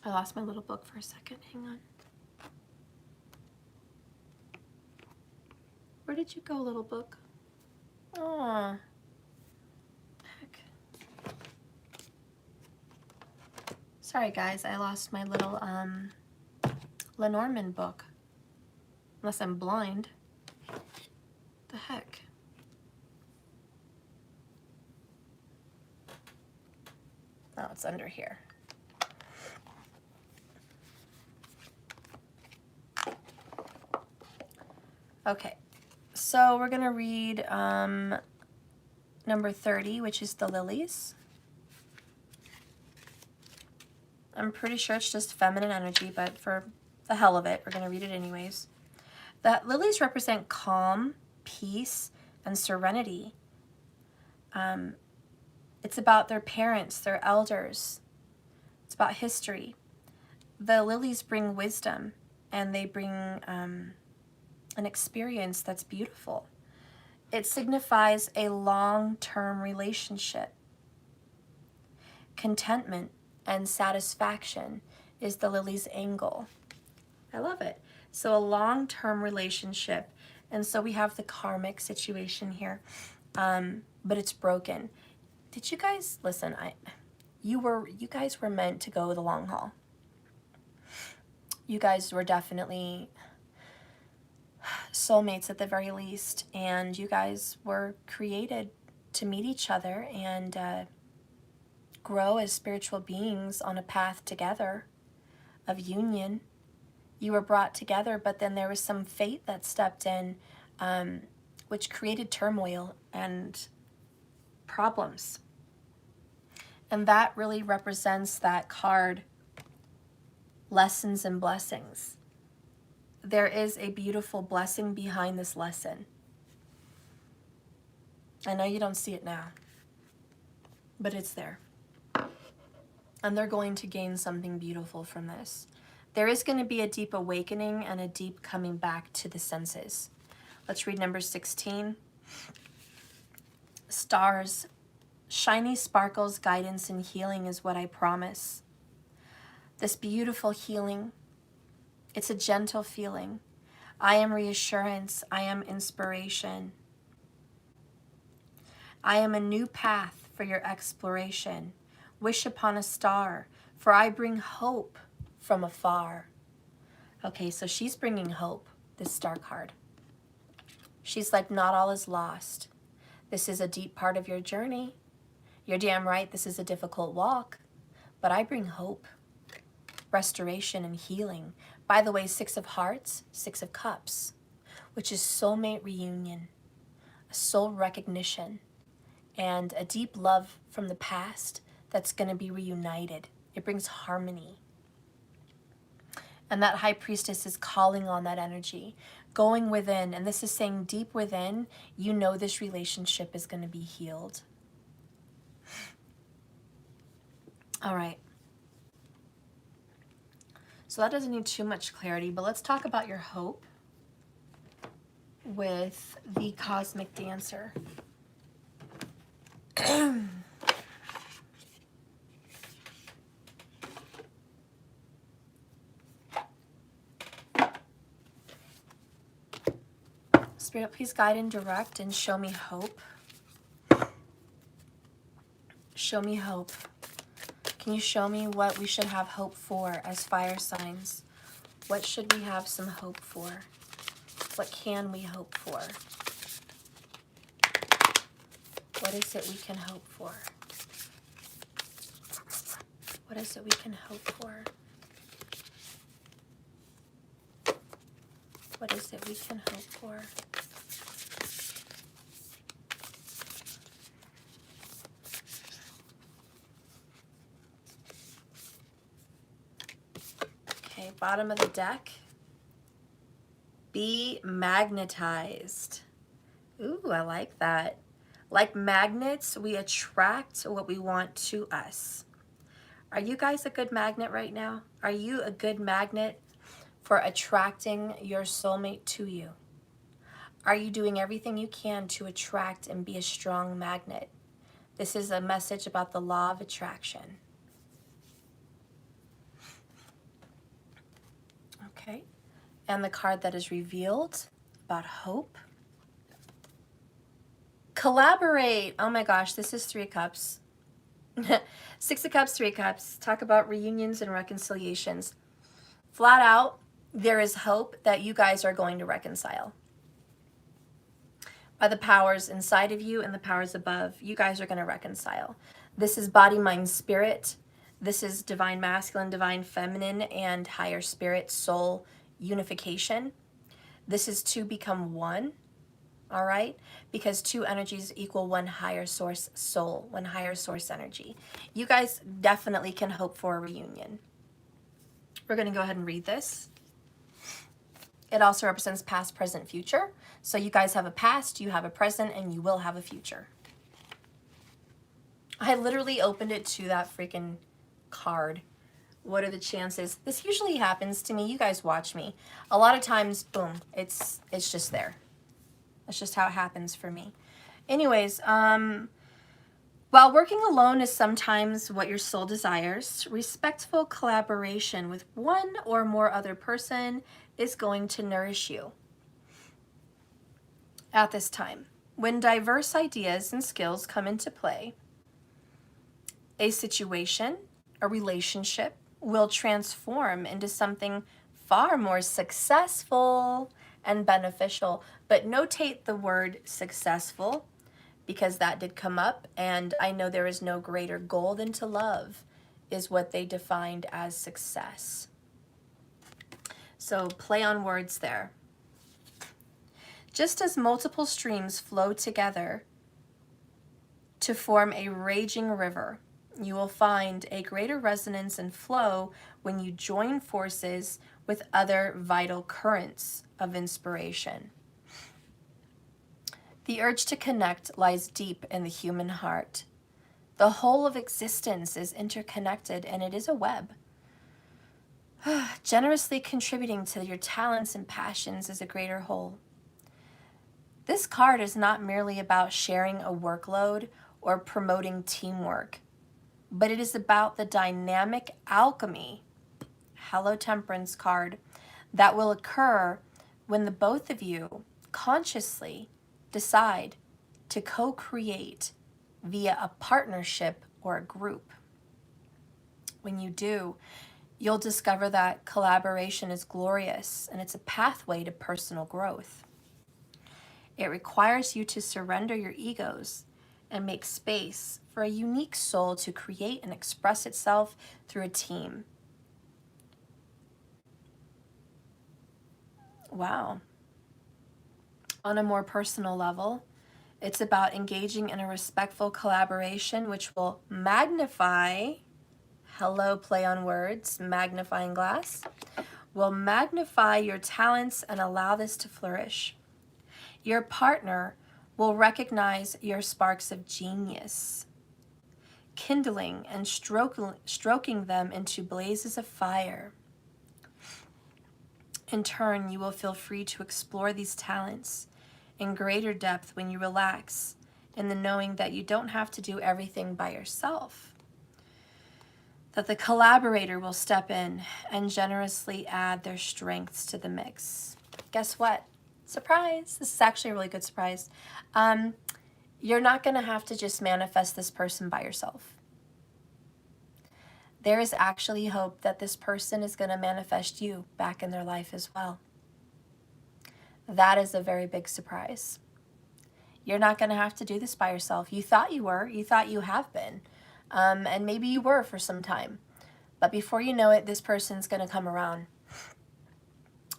I lost my little book for a second. Hang on. Where did you go, little book? Aw. Heck. Sorry, guys. I lost my little Lenormand book. Unless I'm blind. The heck? Oh, it's under here. Okay, so we're gonna read number 30, which is the lilies. I'm pretty sure it's just feminine energy, but for the hell of it, we're gonna read it anyways. The lilies represent calm peace and serenity. It's about their parents, their elders. It's about history. The lilies bring wisdom, and they bring an experience that's beautiful. It signifies a long-term relationship. Contentment and satisfaction is the lily's angle. I love it. So a long-term relationship. And so we have the karmic situation here, but it's broken. Did you guys listen? You guys were meant to go the long haul. You guys were definitely soulmates at the very least, and you guys were created to meet each other and grow as spiritual beings on a path together of union. You were brought together, but then there was some fate that stepped in, which created turmoil and problems. And that really represents that card, lessons and blessings. There is a beautiful blessing behind this lesson. I know you don't see it now, but it's there. And they're going to gain something beautiful from this. There is going to be a deep awakening and a deep coming back to the senses. Let's read number 16. Stars, shiny sparkles, guidance, and healing is what I promise. This beautiful healing, it's a gentle feeling. I am reassurance. I am inspiration. I am a new path for your exploration. Wish upon a star, for I bring hope from afar. Okay, so she's bringing hope, this star card. She's like, not all is lost. This is a deep part of your journey. You're damn right, this is a difficult walk, but I bring hope, restoration, and healing. By the way, 6 of hearts, 6 of cups, which is soulmate reunion, a soul recognition, and a deep love from the past that's going to be reunited. It brings harmony. And that high priestess is calling on that energy, going within. And this is saying deep within, you know this relationship is going to be healed. All right. So that doesn't need too much clarity, but let's talk about your hope with the cosmic dancer. Spirit, please guide and direct and show me hope. Show me hope. Can you show me what we should have hope for as fire signs? What should we have some hope for? What can we hope for? What is it we can hope for? What is it we can hope for? What is it we can hope for? Okay, bottom of the deck. Be magnetized. Ooh, I like that. Like magnets, we attract what we want to us. Are you guys a good magnet right now? Are you a good magnet for attracting your soulmate to you? Are you doing everything you can to attract and be a strong magnet? This is a message about the law of attraction. Okay. And the card that is revealed about hope. Collaborate. Oh my gosh, this is 3 of Cups. 6 of Cups, 3 of Cups. Talk about reunions and reconciliations. Flat out, there is hope that you guys are going to reconcile. By the powers inside of you and the powers above, you guys are going to reconcile. This is body, mind, spirit. This is divine masculine, divine feminine, and higher spirit, soul unification. This is to become one. All right, because 2 energies equal 1 higher source soul, 1 higher source energy. You guys definitely can hope for a reunion. We're going to go ahead and read this. It also represents past, present, future. So you guys have a past, you have a present, and you will have a future. I literally opened it to that freaking card. What are the chances? This usually happens to me. You guys watch me. A lot of times, boom, it's just there. That's just how it happens for me. Anyways, while working alone is sometimes what your soul desires, respectful collaboration with one or more other person is going to nourish you at this time. When diverse ideas and skills come into play, a situation, a relationship will transform into something far more successful and beneficial. But notate the word successful, because that did come up, and I know there is no greater goal than to love, is what they defined as success. So play on words there. Just as multiple streams flow together to form a raging river, you will find a greater resonance and flow when you join forces with other vital currents of inspiration. The urge to connect lies deep in the human heart. The whole of existence is interconnected, and it is a web. Generously contributing to your talents and passions is a greater whole. This card is not merely about sharing a workload or promoting teamwork, but it is about the dynamic alchemy, Hello Temperance card, that will occur when the both of you consciously decide to co-create via a partnership or a group. When you do, you'll discover that collaboration is glorious and it's a pathway to personal growth. It requires you to surrender your egos and make space for a unique soul to create and express itself through a team. Wow. On a more personal level, it's about engaging in a respectful collaboration which will magnify, hello play on words, magnifying glass, will magnify your talents and allow this to flourish. Your partner will recognize your sparks of genius, kindling and stroking them into blazes of fire. In turn, you will feel free to explore these talents in greater depth when you relax in the knowing that you don't have to do everything by yourself, that the collaborator will step in and generously add their strengths to the mix. Guess what? Surprise! This is actually a really good surprise. You're not going to have to just manifest this person by yourself. There is actually hope that this person is going to manifest you back in their life as well. That is a very big surprise. You're not going to have to do this by yourself. You thought you were. You thought you have been. And maybe you were for some time. But before you know it, this person's going to come around.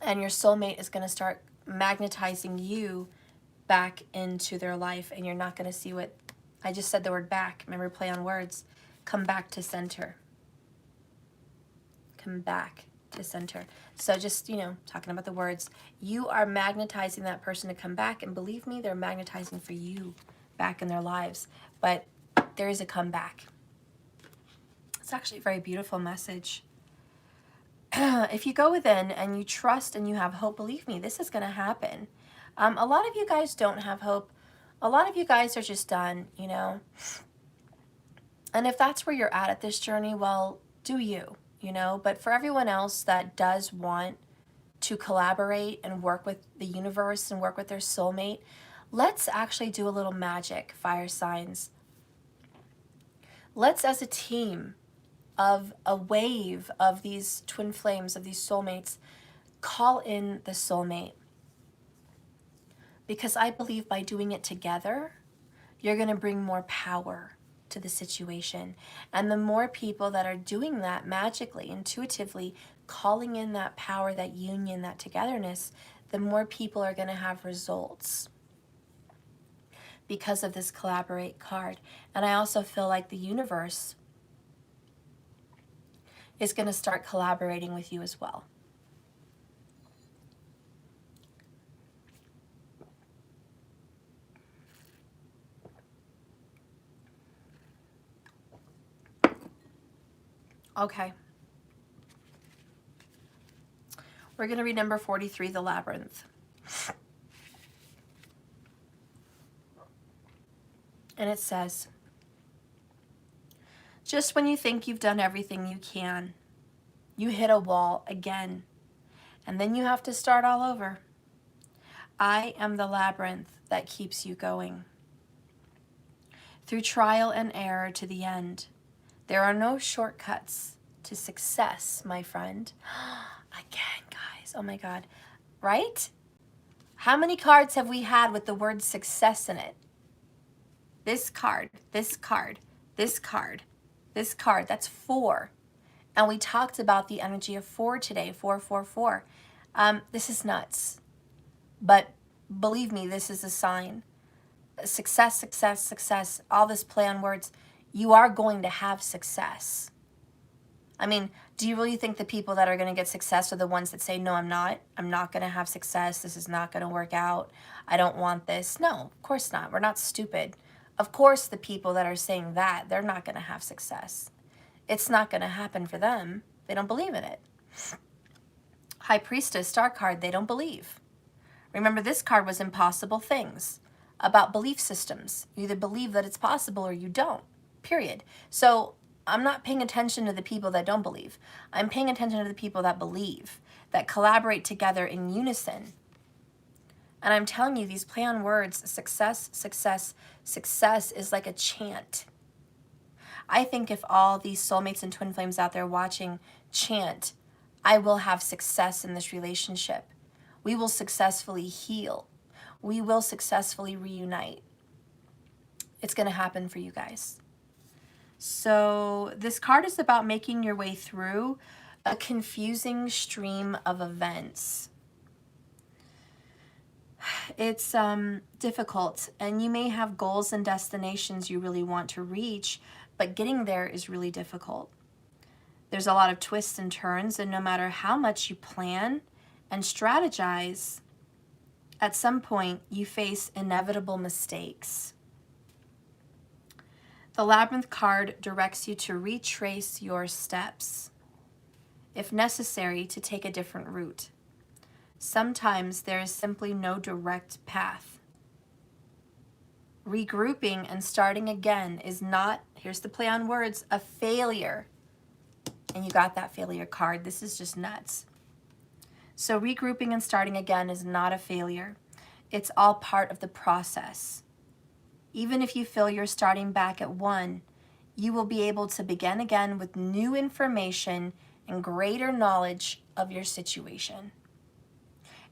And your soulmate is going to start magnetizing you back into their life. And you're not going to see what... I just said the word back. Remember, play on words. Come back to center. Come back to center. So just, talking about the words, you are magnetizing that person to come back, and believe me, they're magnetizing for you back in their lives. But there is a comeback. It's actually a very beautiful message. If you go within and you trust and you have hope, believe me, this is going to happen. A lot of you guys don't have hope. A lot of you guys are just done, And if that's where you're at this journey, well, do you. But for everyone else that does want to collaborate and work with the universe and work with their soulmate, let's actually do a little magic, fire signs. Let's, as a team of a wave of these twin flames, of these soulmates, call in the soulmate. Because I believe by doing it together, you're going to bring more power to the situation. And the more people that are doing that magically, intuitively, calling in that power, that union, that togetherness, the more people are going to have results because of this collaborate card. And I also feel like the universe is going to start collaborating with you as well. Okay. We're going to read number 43, the labyrinth. And it says, just when you think you've done everything you can, you hit a wall again, and then you have to start all over. I am the labyrinth that keeps you going. Through trial and error to the end, there are no shortcuts to success, my friend. Again, guys, oh my God, right? How many cards have we had with the word success in it? This card, this card, this card, this card, that's 4. And we talked about the energy of 4 today, 444. This is nuts. But believe me, this is a sign. Success, success, success, all this play on words. You are going to have success. I mean, do you really think the people that are going to get success are the ones that say, no, I'm not going to have success. This is not going to work out. I don't want this. No, of course not. We're not stupid. Of course, the people that are saying that, they're not going to have success. It's not going to happen for them. They don't believe in it. High Priestess, Star card, they don't believe. Remember, this card was impossible things, about belief systems. You either believe that it's possible or you don't, period. So I'm not paying attention to the people that don't believe. I'm paying attention to the people that believe, that collaborate together in unison. And I'm telling you, these play on words, success, success, success is like a chant. I think if all these soulmates and twin flames out there watching chant, I will have success in this relationship. We will successfully heal. We will successfully reunite. It's going to happen for you guys. So this card is about making your way through a confusing stream of events. It's difficult, and you may have goals and destinations you really want to reach, but getting there is really difficult. There's a lot of twists and turns, and no matter how much you plan and strategize, at some point you face inevitable mistakes. The Labyrinth card directs you to retrace your steps, if necessary, to take a different route. Sometimes there is simply no direct path. Regrouping and starting again is not, here's the play on words, a failure. And you got that failure card. This is just nuts. So regrouping and starting again is not a failure. It's all part of the process. Even if you feel you're starting back at 1, you will be able to begin again with new information and greater knowledge of your situation.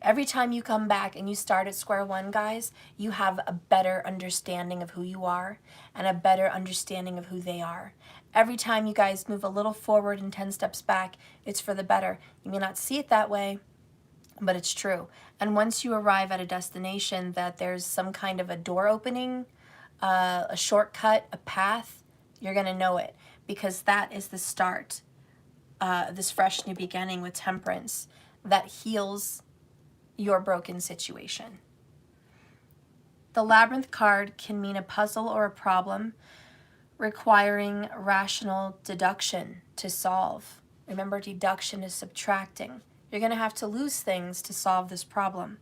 Every time you come back and you start at square one, guys, you have a better understanding of who you are and a better understanding of who they are. Every time you guys move a little forward and 10 steps back, it's for the better. You may not see it that way, but it's true. And once you arrive at a destination that there's some kind of a door opening, a shortcut, a path, you're going to know it, because that is the start, this fresh new beginning with Temperance that heals your broken situation. The Labyrinth card can mean a puzzle or a problem requiring rational deduction to solve. Remember, deduction is subtracting. You're going to have to lose things to solve this problem.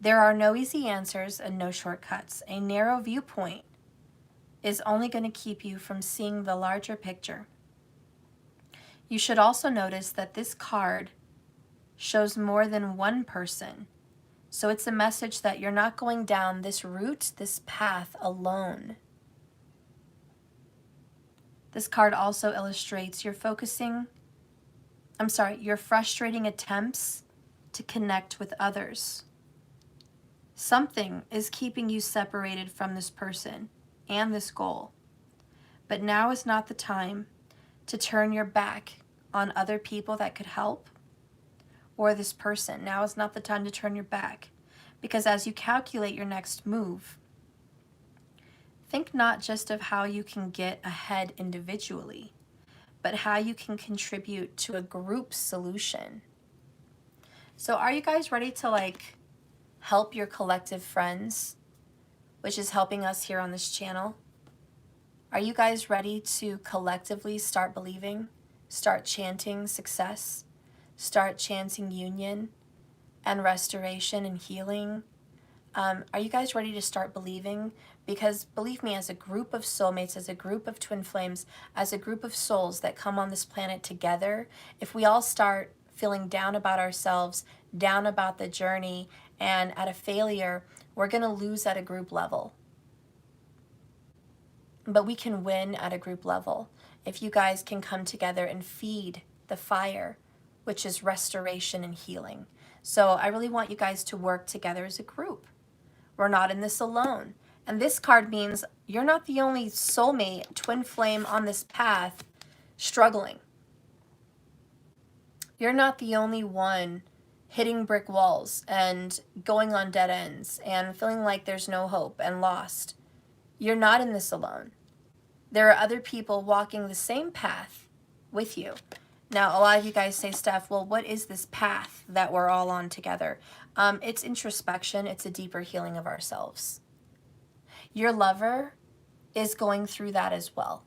There are no easy answers and no shortcuts. A narrow viewpoint is only going to keep you from seeing the larger picture. You should also notice that this card shows more than one person. So it's a message that you're not going down this route, this path alone. This card also illustrates your frustrating attempts to connect with others. Something is keeping you separated from this person and this goal. But now is not the time to turn your back on other people that could help, or this person. Now is not the time to turn your back, because as you calculate your next move, think not just of how you can get ahead individually, but how you can contribute to a group solution. So are you guys ready to help your collective friends, which is helping us here on this channel? Are you guys ready to collectively start believing start chanting success, start chanting union and restoration and healing. Are you guys ready to start believing? Because believe me, as a group of soulmates, as a group of twin flames, as a group of souls that come on this planet together, if we all start feeling down about ourselves, down about the journey, and at a failure, we're going to lose at a group level. But we can win at a group level if you guys can come together and feed the fire, which is restoration and healing. So I really want you guys to work together as a group. We're not in this alone. And this card means you're not the only soulmate, twin flame on this path struggling. You're not the only one hitting brick walls and going on dead ends and feeling like there's no hope and lost. You're not in this alone. There are other people walking the same path with you. Now, a lot of you guys say, Steph, well, what is this path that we're all on together? It's introspection. It's a deeper healing of ourselves. Your lover is going through that as well.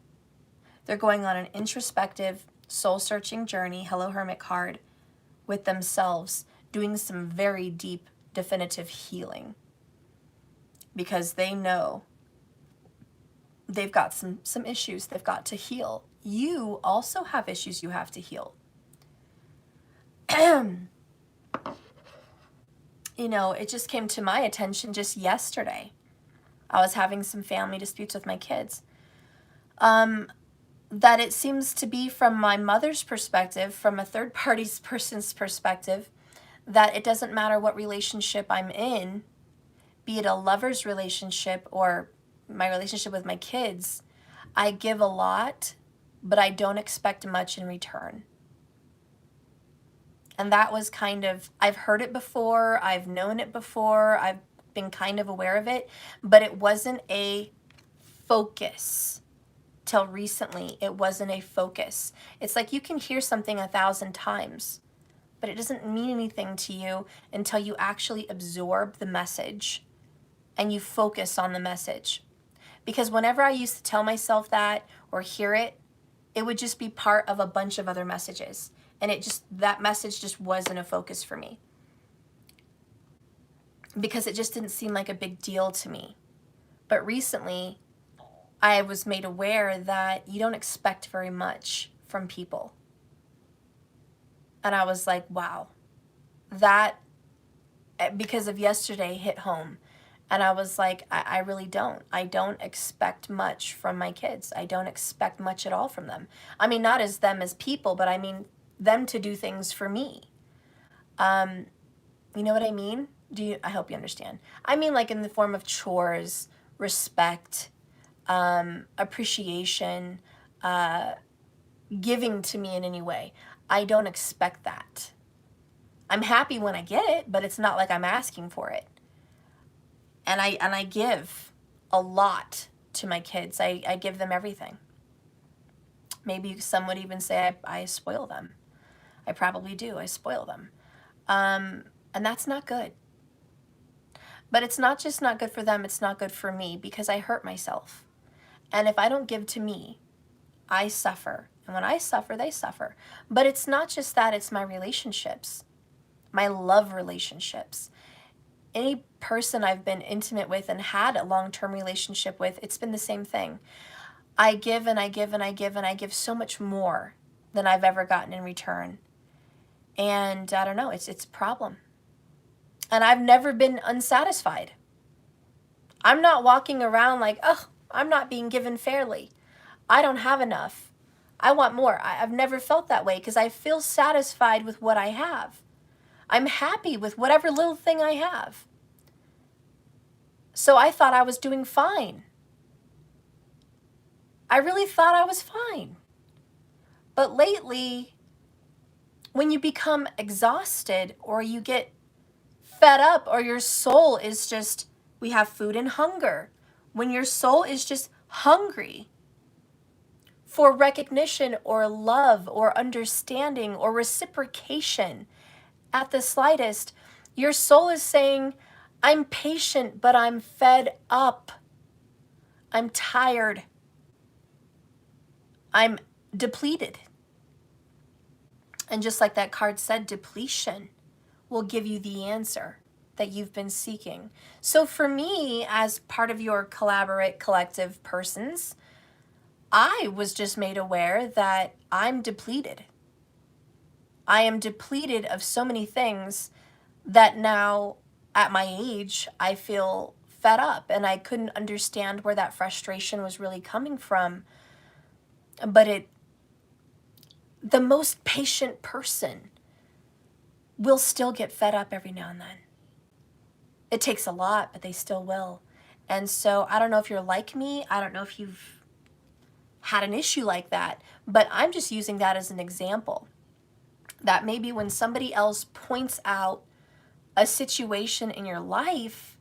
They're going on an introspective, soul-searching journey, hello Hermit card, with themselves, doing some very deep, definitive healing. Because they know they've got some issues they've got to heal. You also have issues you have to heal. You know, it just came to my attention just yesterday. I was having some family disputes with my kids. That it seems to be from my mother's perspective, from a third person's perspective, that it doesn't matter what relationship I'm in, be it a lover's relationship or my relationship with my kids, I give a lot, but I don't expect much in return. And that was kind of, I've heard it before, I've known it before, I've been kind of aware of it, but it wasn't a focus. Till recently, it wasn't a focus. It's like you can hear something 1,000 times, but it doesn't mean anything to you until you actually absorb the message and you focus on the message. Because whenever I used to tell myself that or hear it, it would just be part of a bunch of other messages. And that message just wasn't a focus for me. Because it just didn't seem like a big deal to me. But recently, I was made aware that you don't expect very much from people. And I was like, wow, that, because of yesterday, hit home. And I was like, I really don't. I don't expect much from my kids. I don't expect much at all from them. I mean, not as them as people, but I mean them to do things for me. You know what I mean? I hope you understand. I mean, like in the form of chores, respect, appreciation, giving to me in any way. I don't expect that. I'm happy when I get it, but it's not like I'm asking for it. And I give a lot to my kids. I give them everything. Maybe some would even say I spoil them. I probably do. I spoil them. And that's not good. But it's not just not good for them, it's not good for me because I hurt myself. And if I don't give to me, I suffer. And when I suffer, they suffer. But it's not just that, it's my relationships, my love relationships. Any person I've been intimate with and had a long-term relationship with, it's been the same thing. I give and I give and I give and I give so much more than I've ever gotten in return. And I don't know, it's a problem. And I've never been unsatisfied. I'm not walking around like, oh, I'm not being given fairly. I don't have enough. I want more. I've never felt that way because I feel satisfied with what I have. I'm happy with whatever little thing I have. So I thought I was doing fine. I really thought I was fine. But lately, when you become exhausted or you get fed up or your soul is just, we have food and hunger. When your soul is just hungry for recognition or love or understanding or reciprocation at the slightest, your soul is saying, I'm patient, but I'm fed up. I'm tired. I'm depleted. And just like that card said, depletion will give you the answer that you've been seeking. So for me, as part of your collaborate collective persons, I was just made aware that I'm depleted. I am depleted of so many things that now at my age, I feel fed up, and I couldn't understand where that frustration was really coming from. But the most patient person will still get fed up every now and then. It takes a lot, but they still will. And so I don't know if you're like me. I don't know if you've had an issue like that, but I'm just using that as an example. That maybe when somebody else points out a situation in your life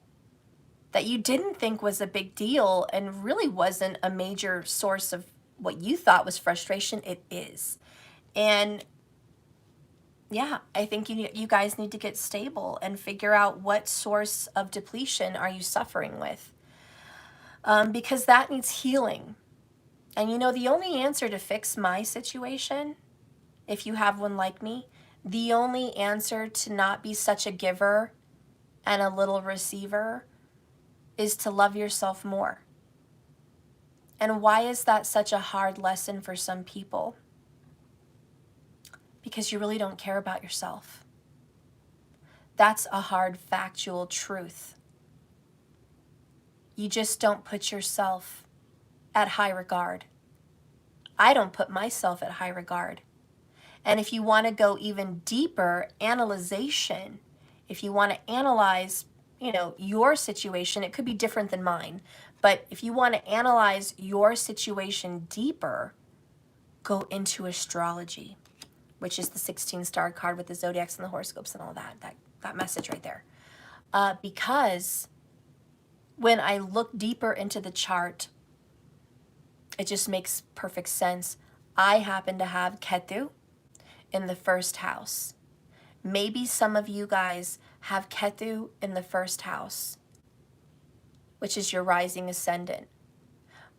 that you didn't think was a big deal and really wasn't a major source of what you thought was frustration, it is. And yeah, I think you guys need to get stable and figure out what source of depletion are you suffering with, because that needs healing. And you know, the only answer to fix my situation, if you have one like me, the only answer to not be such a giver and a little receiver is to love yourself more. And why is that such a hard lesson for some people? Because you really don't care about yourself. That's a hard factual truth. You just don't put yourself at high regard. I don't put myself at high regard. And if you want to go even deeper, analyzation, if you want to analyze, your situation, it could be different than mine. But if you want to analyze your situation deeper, go into astrology, which is the 16-star card with the zodiacs and the horoscopes and all that message right there. Because when I look deeper into the chart, it just makes perfect sense. I happen to have Ketu in the first house. Maybe some of you guys have Ketu in the first house, which is your rising ascendant.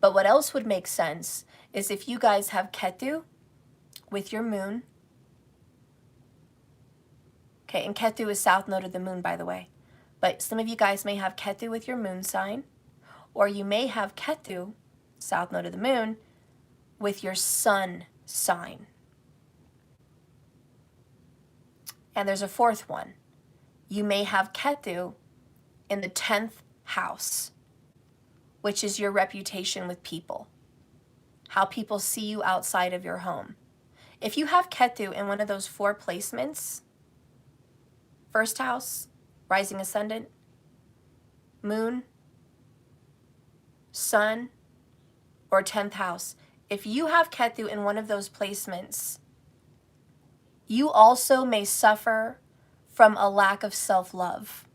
But what else would make sense is if you guys have Ketu with your moon. Okay, and Ketu is south node of the moon, by the way. But some of you guys may have Ketu with your moon sign, or you may have Ketu, south node of the moon, with your sun sign. And there's a fourth one. You may have Ketu in the 10th house, which is your reputation with people, how people see you outside of your home. If you have Ketu in one of those 4 placements, first house, rising ascendant, moon, sun, or 10th house, if you have Ketu in one of those placements, you also may suffer from a lack of self-love.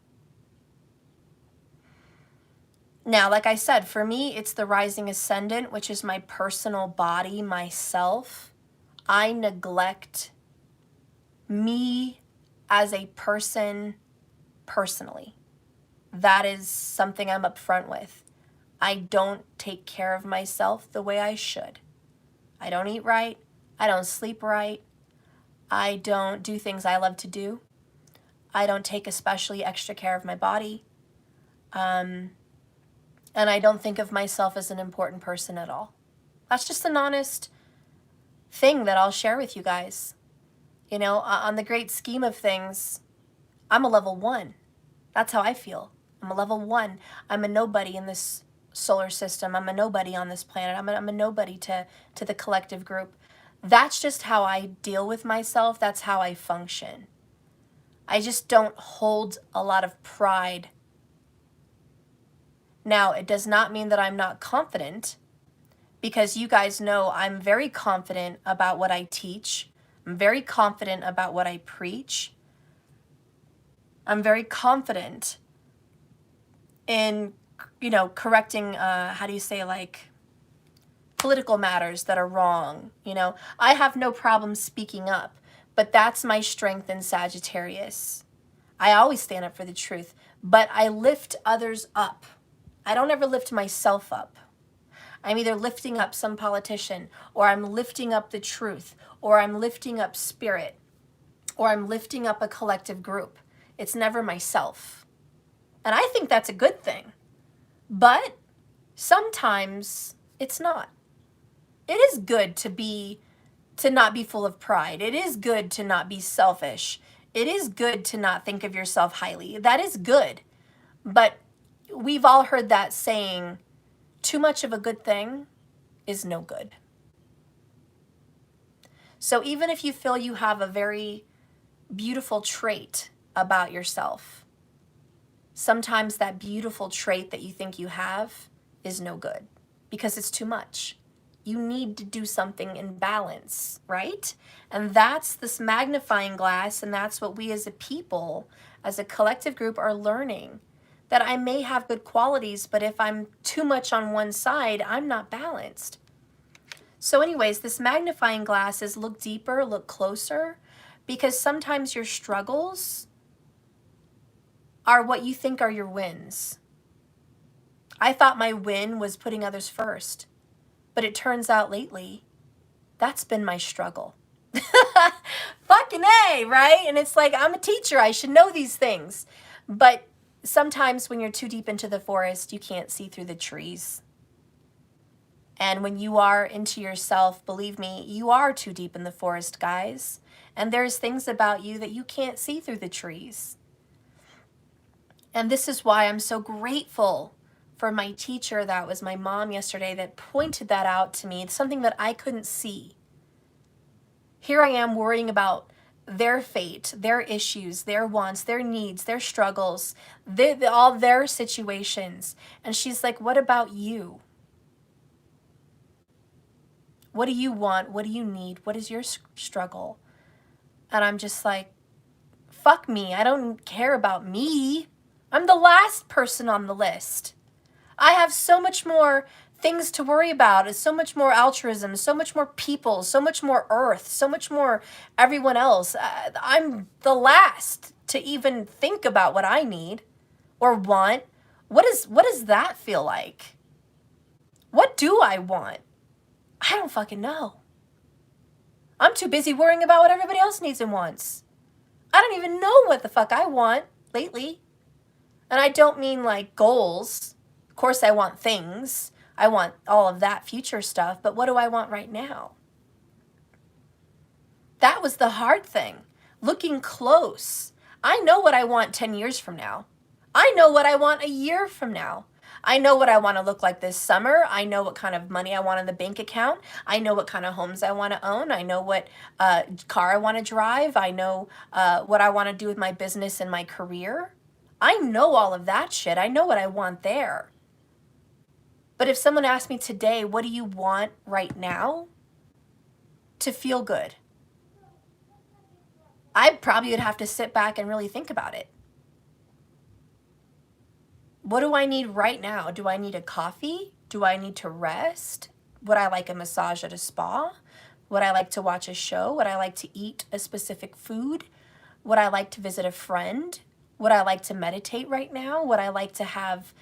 Now, like I said, for me, it's the rising ascendant, which is my personal body, myself. I neglect me as a person personally. That is something I'm upfront with. I don't take care of myself the way I should. I don't eat right. I don't sleep right. I don't do things I love to do. I don't take especially extra care of my body. And I don't think of myself as an important person at all. That's just an honest thing that I'll share with you guys. On the great scheme of things, I'm a level 1. That's how I feel. I'm a level 1. I'm a nobody in this solar system. I'm a nobody on this planet. I'm a nobody to the collective group. That's just how I deal with myself. That's how I function. I just don't hold a lot of pride. Now, it does not mean that I'm not confident, because you guys know I'm very confident about what I teach. I'm very confident about what I preach. I'm very confident in, correcting, political matters that are wrong. I have no problem speaking up, but that's my strength in Sagittarius. I always stand up for the truth, but I lift others up. I don't ever lift myself up. I'm either lifting up some politician, or I'm lifting up the truth, or I'm lifting up spirit. or I'm lifting up a collective group. It's never myself. And I think that's a good thing. But sometimes it's not. It is good to not be full of pride. It is good to not be selfish. It is good to not think of yourself highly. That is good. But we've all heard that saying, too much of a good thing is no good. So even if you feel you have a very beautiful trait about yourself, sometimes that beautiful trait that you think you have is no good because it's too much. You need to do something in balance, right? And that's this magnifying glass, and that's what we as a people, as a collective group, are learning. That I may have good qualities, but if I'm too much on one side, I'm not balanced. So anyways, this magnifying glass is look deeper, look closer, because sometimes your struggles are what you think are your wins. I thought my win was putting others first, but it turns out lately, that's been my struggle. Fucking A, right? And it's like, I'm a teacher, I should know these things. But sometimes when you're too deep into the forest, you can't see through the trees. And when you are into yourself, believe me, you are too deep in the forest, guys. And there's things about you that you can't see through the trees. And this is why I'm so grateful for my teacher, that was my mom yesterday, that pointed that out to me. It's something that I couldn't see. Here I am worrying about their fate, their issues, their wants, their needs, their struggles, all their situations. And she's like, what about you? What do you want? What do you need? What is your struggle? And I'm just like, fuck me. I don't care about me. I'm the last person on the list. I have so much more things to worry about. So much more altruism, so much more people, so much more earth, so much more everyone else. I'm the last to even think about what I need or want. What does that feel like? What do I want? I don't fucking know. I'm too busy worrying about what everybody else needs and wants. I don't even know what the fuck I want lately. And I don't mean like goals. Of course I want things. I want all of that future stuff, but what do I want right now? That was the hard thing. Looking close. I know what I want 10 years from now. I know what I want a year from now. I know what I want to look like this summer. I know what kind of money I want in the bank account. I know what kind of homes I want to own. I know what car I want to drive. I know what I want to do with my business and my career. I know all of that shit. I know what I want there. But if someone asked me today, what do you want right now to feel good? I probably would have to sit back and really think about it. What do I need right now? Do I need a coffee? Do I need to rest? Would I like a massage at a spa? Would I like to watch a show? Would I like to eat a specific food? Would I like to visit a friend? Would I like to meditate right now? Would I like to have,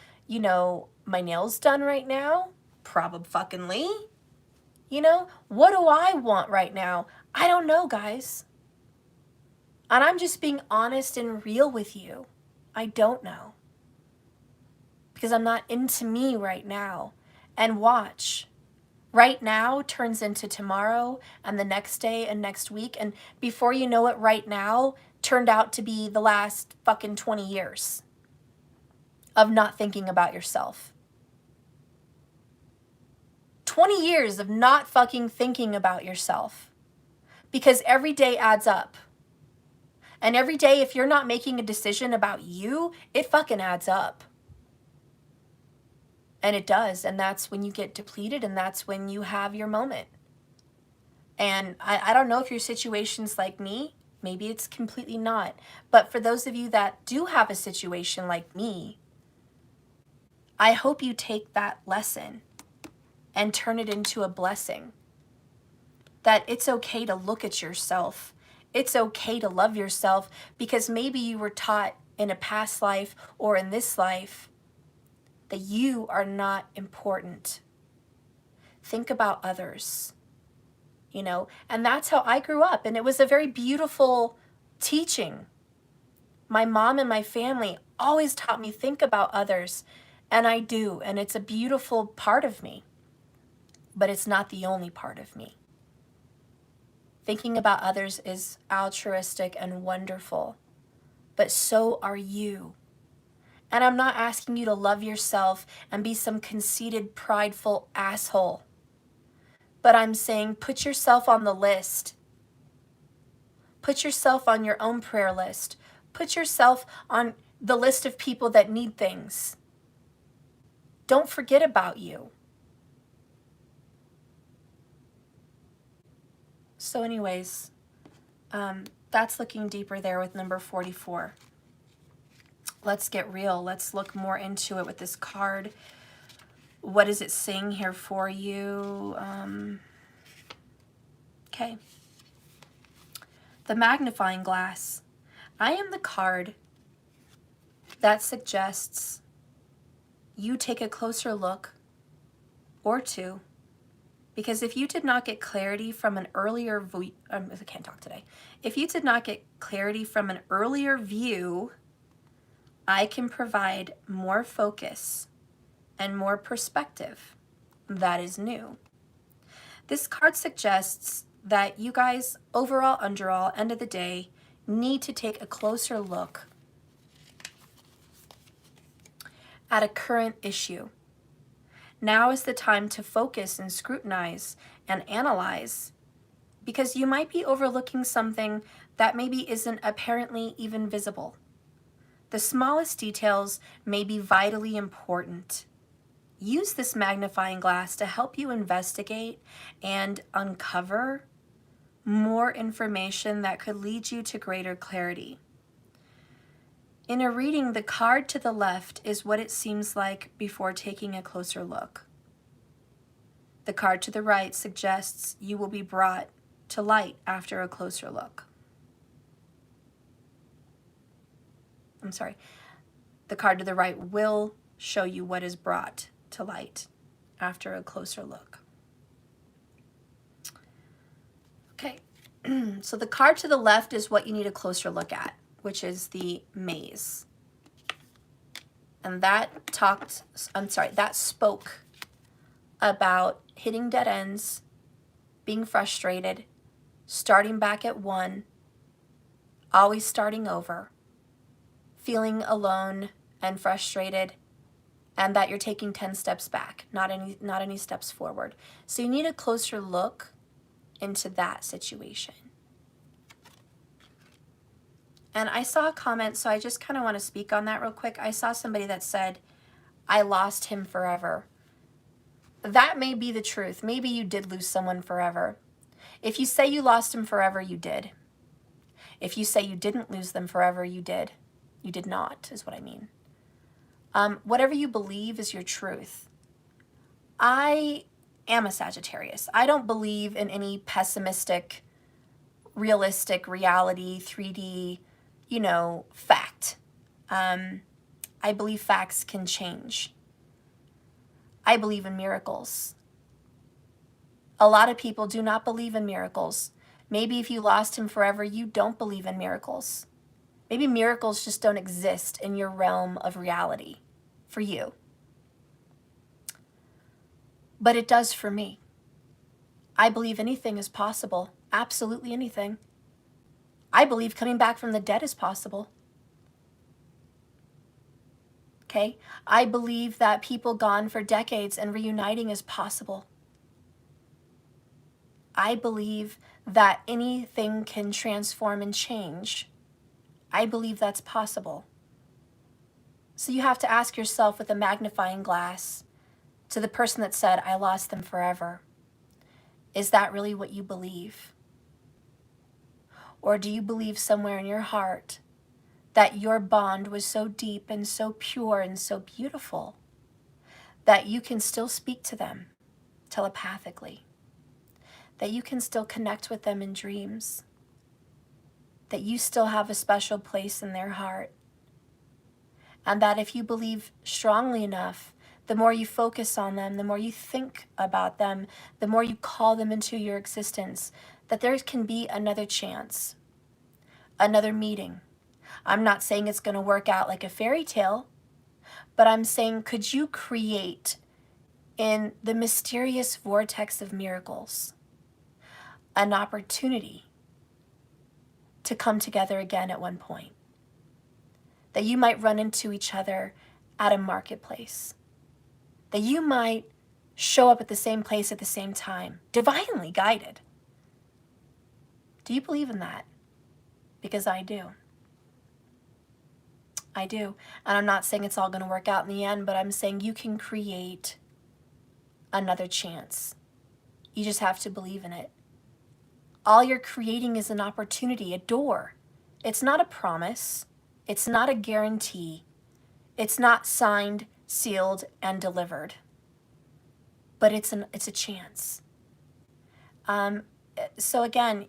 my nails done right now? Probably. What do I want right now? I don't know, guys. And I'm just being honest and real with you. I don't know. Because I'm not into me right now. And watch. Right now turns into tomorrow and the next day and next week. And before you know it, right now turned out to be the last fucking 20 years of not thinking about yourself. 20 years of not fucking thinking about yourself. Because every day adds up. And every day, if you're not making a decision about you, it fucking adds up. And it does. And that's when you get depleted, and that's when you have your moment. And I don't know if your situation's like me. Maybe it's completely not. But for those of you that do have a situation like me, I hope you take that lesson and turn it into a blessing. That it's okay to look at yourself. It's okay to love yourself, because maybe you were taught in a past life or in this life that you are not important. Think about others, and that's how I grew up. And it was a very beautiful teaching. My mom and my family always taught me think about others, and I do, and it's a beautiful part of me, but it's not the only part of me. Thinking about others is altruistic and wonderful, but so are you. And I'm not asking you to love yourself and be some conceited, prideful asshole, but I'm saying put yourself on the list. Put yourself on your own prayer list. Put yourself on the list of people that need things. Don't forget about you. So anyways, that's looking deeper there with number 44. Let's get real. Let's look more into it with this card. What is it saying here for you? Okay. The magnifying glass. I am the card that suggests you take a closer look or two, because if you did not get clarity from an earlier I can't talk today. If you did not get clarity from an earlier view, I can provide more focus and more perspective that is new. This card suggests that you guys, overall, underall, end of the day, need to take a closer look at a current issue. Now is the time to focus and scrutinize and analyze, because you might be overlooking something that maybe isn't apparently even visible. The smallest details may be vitally important. Use this magnifying glass to help you investigate and uncover more information that could lead you to greater clarity. In a reading, the card to the left is what it seems like before taking a closer look. The card to the right suggests you will be brought to light after a closer look. I'm sorry. The card to the right will show you what is brought to light after a closer look. Okay, so the card to the left is what you need a closer look at, which is the maze. And that spoke about hitting dead ends, being frustrated, starting back at one, always starting over, feeling alone and frustrated, and that you're taking 10 steps back, not any steps forward. So you need a closer look into that situation. And I saw a comment, so I just kind of want to speak on that real quick. I saw somebody that said, I lost him forever. That may be the truth. Maybe you did lose someone forever. If you say you lost him forever, you did. If you say you didn't lose them forever, you did. You did not, is what I mean. Whatever you believe is your truth. I am a Sagittarius. I don't believe in any pessimistic, realistic reality, 3D, fact. I believe facts can change. I believe in miracles. A lot of people do not believe in miracles. Maybe if you lost him forever, you don't believe in miracles. Maybe miracles just don't exist in your realm of reality for you. But it does for me. I believe anything is possible. Absolutely anything. I believe coming back from the dead is possible. Okay? I believe that people gone for decades and reuniting is possible. I believe that anything can transform and change. I believe that's possible. So you have to ask yourself with a magnifying glass, to the person that said, I lost them forever, is that really what you believe? Or do you believe somewhere in your heart that your bond was so deep and so pure and so beautiful that you can still speak to them telepathically, that you can still connect with them in dreams, that you still have a special place in their heart, and that if you believe strongly enough, the more you focus on them, the more you think about them, the more you call them into your existence, that there can be another chance, another meeting. I'm not saying it's going to work out like a fairy tale, but I'm saying, could you create in the mysterious vortex of miracles an opportunity to come together again at one point? That you might run into each other at a marketplace. That you might show up at the same place at the same time, divinely guided. Do you believe in that? Because I do. I do. And I'm not saying it's all going to work out in the end, but I'm saying you can create another chance. You just have to believe in it. All you're creating is an opportunity, a door. It's not a promise. It's not a guarantee. It's not signed, sealed, and delivered. But it's a chance. So again,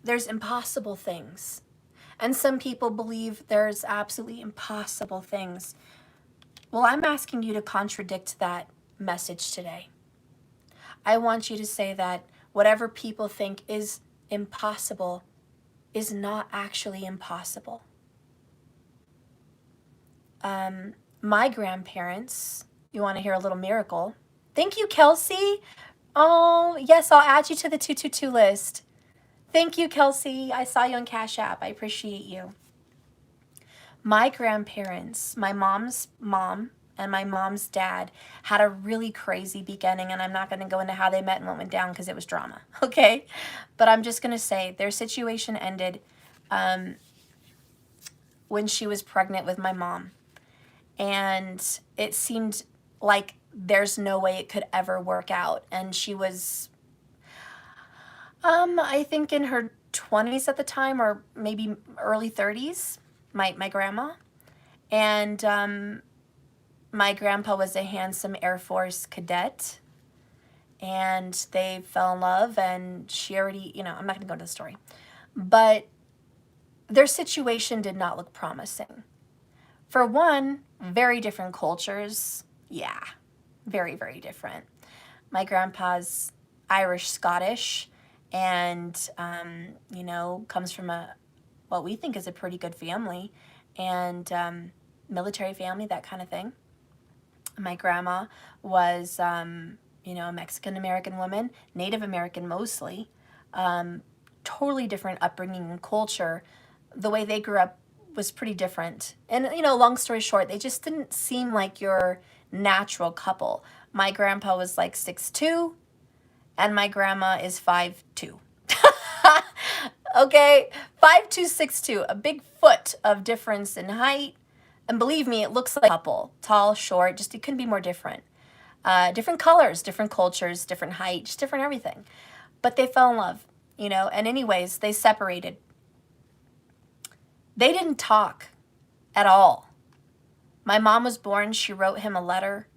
there's impossible things. And some people believe there's absolutely impossible things. Well, I'm asking you to contradict that message today. I want you to say that whatever people think is impossible is not actually impossible. My grandparents, you want to hear a little miracle? Thank you, Kelsey. Oh, yes, I'll add you to the 222 list. Thank you, Kelsey. I saw you on Cash App. I appreciate you. My grandparents, my mom's mom and my mom's dad, had a really crazy beginning, and I'm not going to go into how they met and what went down because it was drama, okay? But I'm just going to say their situation ended when she was pregnant with my mom. And it seemed like there's no way it could ever work out. And she was, I think in her 20s at the time, or maybe early 30s, my grandma. And my grandpa was a handsome Air Force cadet. And they fell in love, and she already, I'm not going to go into the story. But their situation did not look promising. For one, very different cultures. Yeah, very, very different. My grandpa's Irish, Scottish, and, comes from what we think is a pretty good family, and military family, that kind of thing. My grandma was, a Mexican-American woman, Native American mostly, totally different upbringing and culture. The way they grew up was pretty different. And, long story short, they just didn't seem like your natural couple. My grandpa was like 6'2", and my grandma is 5'2". Okay, 5'2", 6'2", a big foot of difference in height. And believe me, it looks like a couple. Tall, short, just it couldn't be more different. Different colors, different cultures, different height, just different everything. But they fell in love, and anyways, they separated. They didn't talk at all. My mom was born, she wrote him a letter,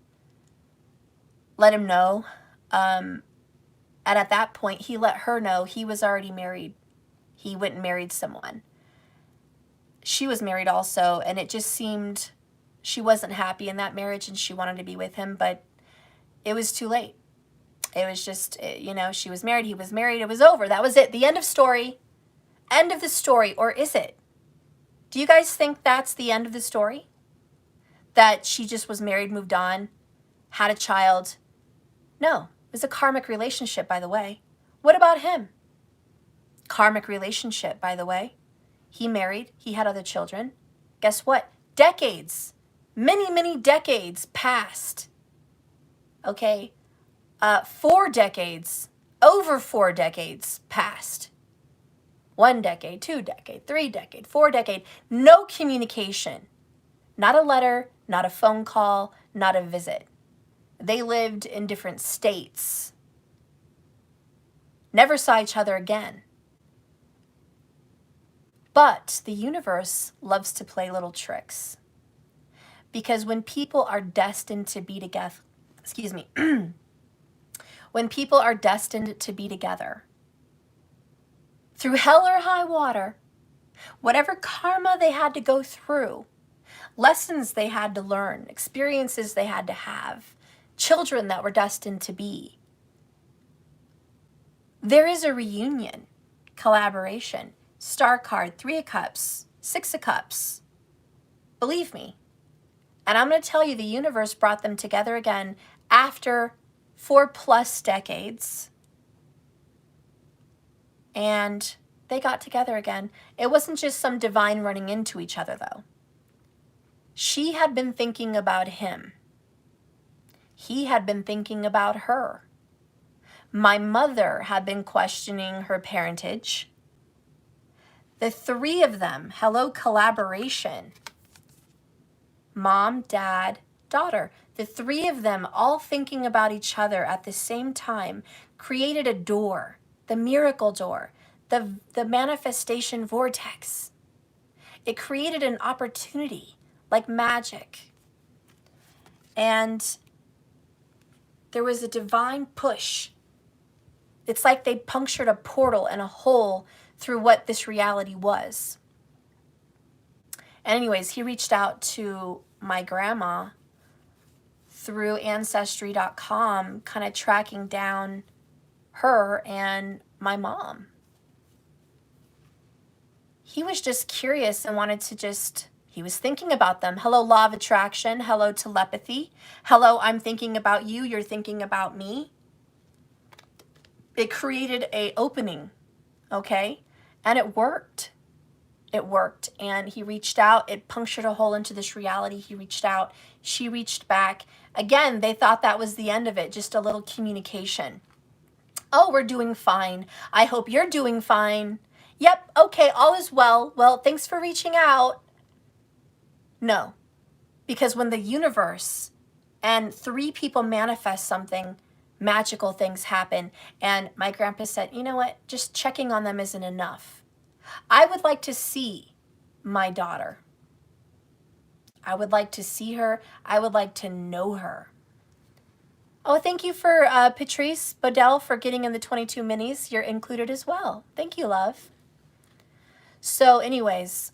let him know. And at that point, he let her know he was already married. He went and married someone. She was married also, and it just seemed she wasn't happy in that marriage, and she wanted to be with him, but it was too late. It was just, she was married, he was married, it was over. That was it. The end of story. End of the story, or is it? Do you guys think that's the end of the story? That she just was married, moved on, had a child? No, it was a karmic relationship, by the way. What about him? Karmic relationship, by the way. He married, he had other children. Guess what? Decades, many, many decades passed. Okay, 4 decades, over 4 decades passed. 1 decade, 2 decade, 3 decade, 4 decade, no communication. Not a letter, not a phone call, not a visit. They lived in different states. Never saw each other again. But the universe loves to play little tricks. Because when people are destined to be together, when people are destined to be together, through hell or high water, whatever karma they had to go through, lessons they had to learn, experiences they had to have, children that were destined to be, there is a reunion, collaboration, Star card, 3 of Cups, 6 of Cups. Believe me. And I'm going to tell you, the universe brought them together again after 4+ decades. And they got together again. It wasn't just some divine running into each other, though. She had been thinking about him. He had been thinking about her. My mother had been questioning her parentage. The 3 of them, hello, collaboration. Mom, dad, daughter. The 3 of them all thinking about each other at the same time created a door, the miracle door, the manifestation vortex. It created an opportunity like magic. And there was a divine push. It's like they punctured a portal and a hole through what this reality was. And anyways, he reached out to my grandma through Ancestry.com, kind of tracking down her and my mom. He was just curious and wanted to he was thinking about them. Hello, law of attraction. Hello, telepathy. Hello, I'm thinking about you. You're thinking about me. It created an opening, okay? And it worked. It worked. And he reached out. It punctured a hole into this reality. He reached out. She reached back. Again, they thought that was the end of it, just a little communication. Oh, we're doing fine. I hope you're doing fine. Yep, okay, all is well. Well, thanks for reaching out. No, because when the universe and 3 people manifest something, magical things happen. And my grandpa said, you know what? Just checking on them isn't enough. I would like to see my daughter. I would like to see her. I would like to know her. Oh, thank you for Patrice Bodell for getting in the 22 minis. You're included as well. Thank you, love. So anyways,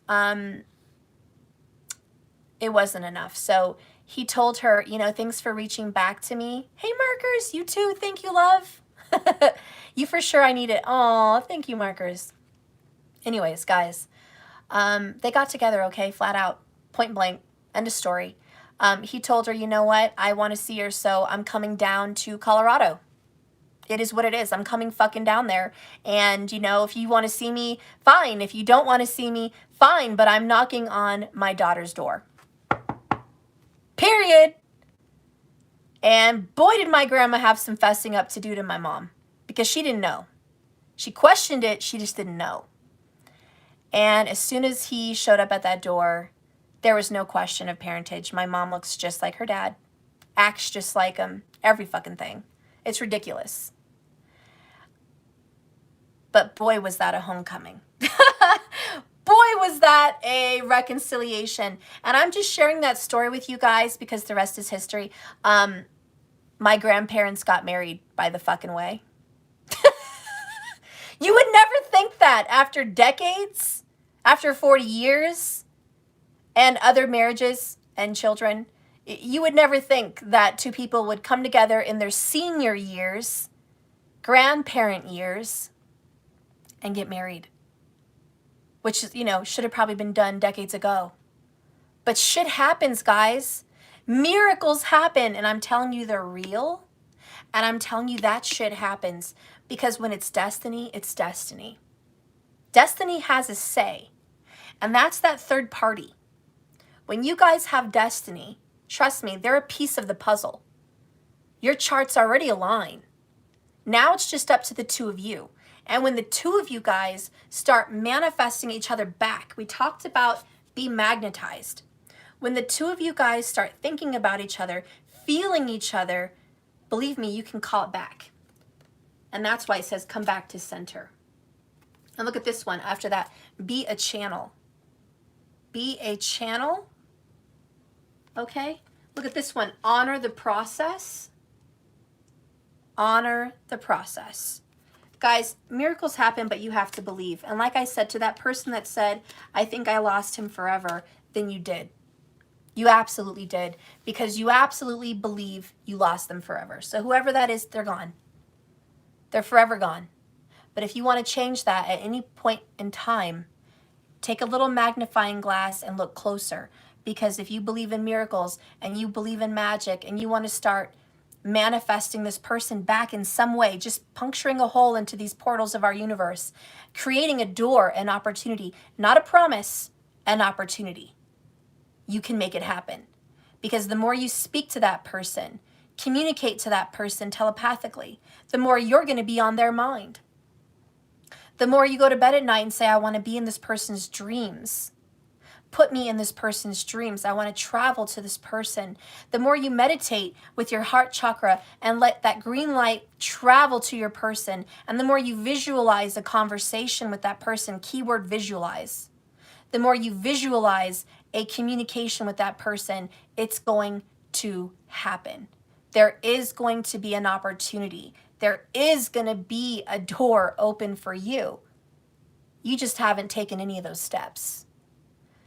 it wasn't enough. So he told her, you know, thanks for reaching back to me. Hey, Markers, you too. Thank you, love. You for sure, I need it. Oh, thank you, Markers. Anyways, guys, they got together, okay, flat out, point blank, end of story. He told her, you know what, I want to see her, so I'm coming down to Colorado. It is what it is. I'm coming fucking down there. And, you know, if you want to see me, fine. If you don't want to see me, fine. But I'm knocking on my daughter's door. Period. And boy, did my grandma have some fessing up to do to my mom. Because she didn't know. She questioned it. She just didn't know. And as soon as he showed up at that door, there was no question of parentage. My mom looks just like her dad. Acts just like him. Every fucking thing. It's ridiculous. But boy, was that a homecoming. Boy, was that a reconciliation. And I'm just sharing that story with you guys because the rest is history. My grandparents got married by the fucking way. You would never think that after decades, after 40 years, and other marriages and children, you would never think that 2 people would come together in their senior years, grandparent years, and get married. Which, you know, should have probably been done decades ago. But shit happens, guys. Miracles happen, and I'm telling you they're real. And I'm telling you that shit happens. Because when it's destiny, it's destiny. Destiny has a say. And that's that third party. When you guys have destiny, trust me, they're a piece of the puzzle. Your chart's already aligned. Now it's just up to the 2 of you. And when the 2 of you guys start manifesting each other back, we talked about be magnetized. When the 2 of you guys start thinking about each other, feeling each other, believe me, you can call it back. And that's why it says come back to center. And look at this one after that. Be a channel. Be a channel. Okay? Look at this one. Honor the process. Honor the process. Guys, miracles happen, but you have to believe. And like I said, to that person that said, I think I lost him forever, then you did. You absolutely did. Because you absolutely believe you lost them forever. So whoever that is, they're gone. They're forever gone. But if you want to change that at any point in time, take a little magnifying glass and look closer. Because if you believe in miracles and you believe in magic and you want to start manifesting this person back in some way, just puncturing a hole into these portals of our universe, creating a door, an opportunity, not a promise, an opportunity, you can make it happen. Because the more you speak to that person, communicate to that person telepathically, the more you're going to be on their mind. The more you go to bed at night and say, I want to be in this person's dreams. Put me in this person's dreams. I want to travel to this person. The more you meditate with your heart chakra and let that green light travel to your person, and the more you visualize a conversation with that person, keyword visualize, the more you visualize a communication with that person, it's going to happen. There is going to be an opportunity. There is going to be a door open for you. You just haven't taken any of those steps.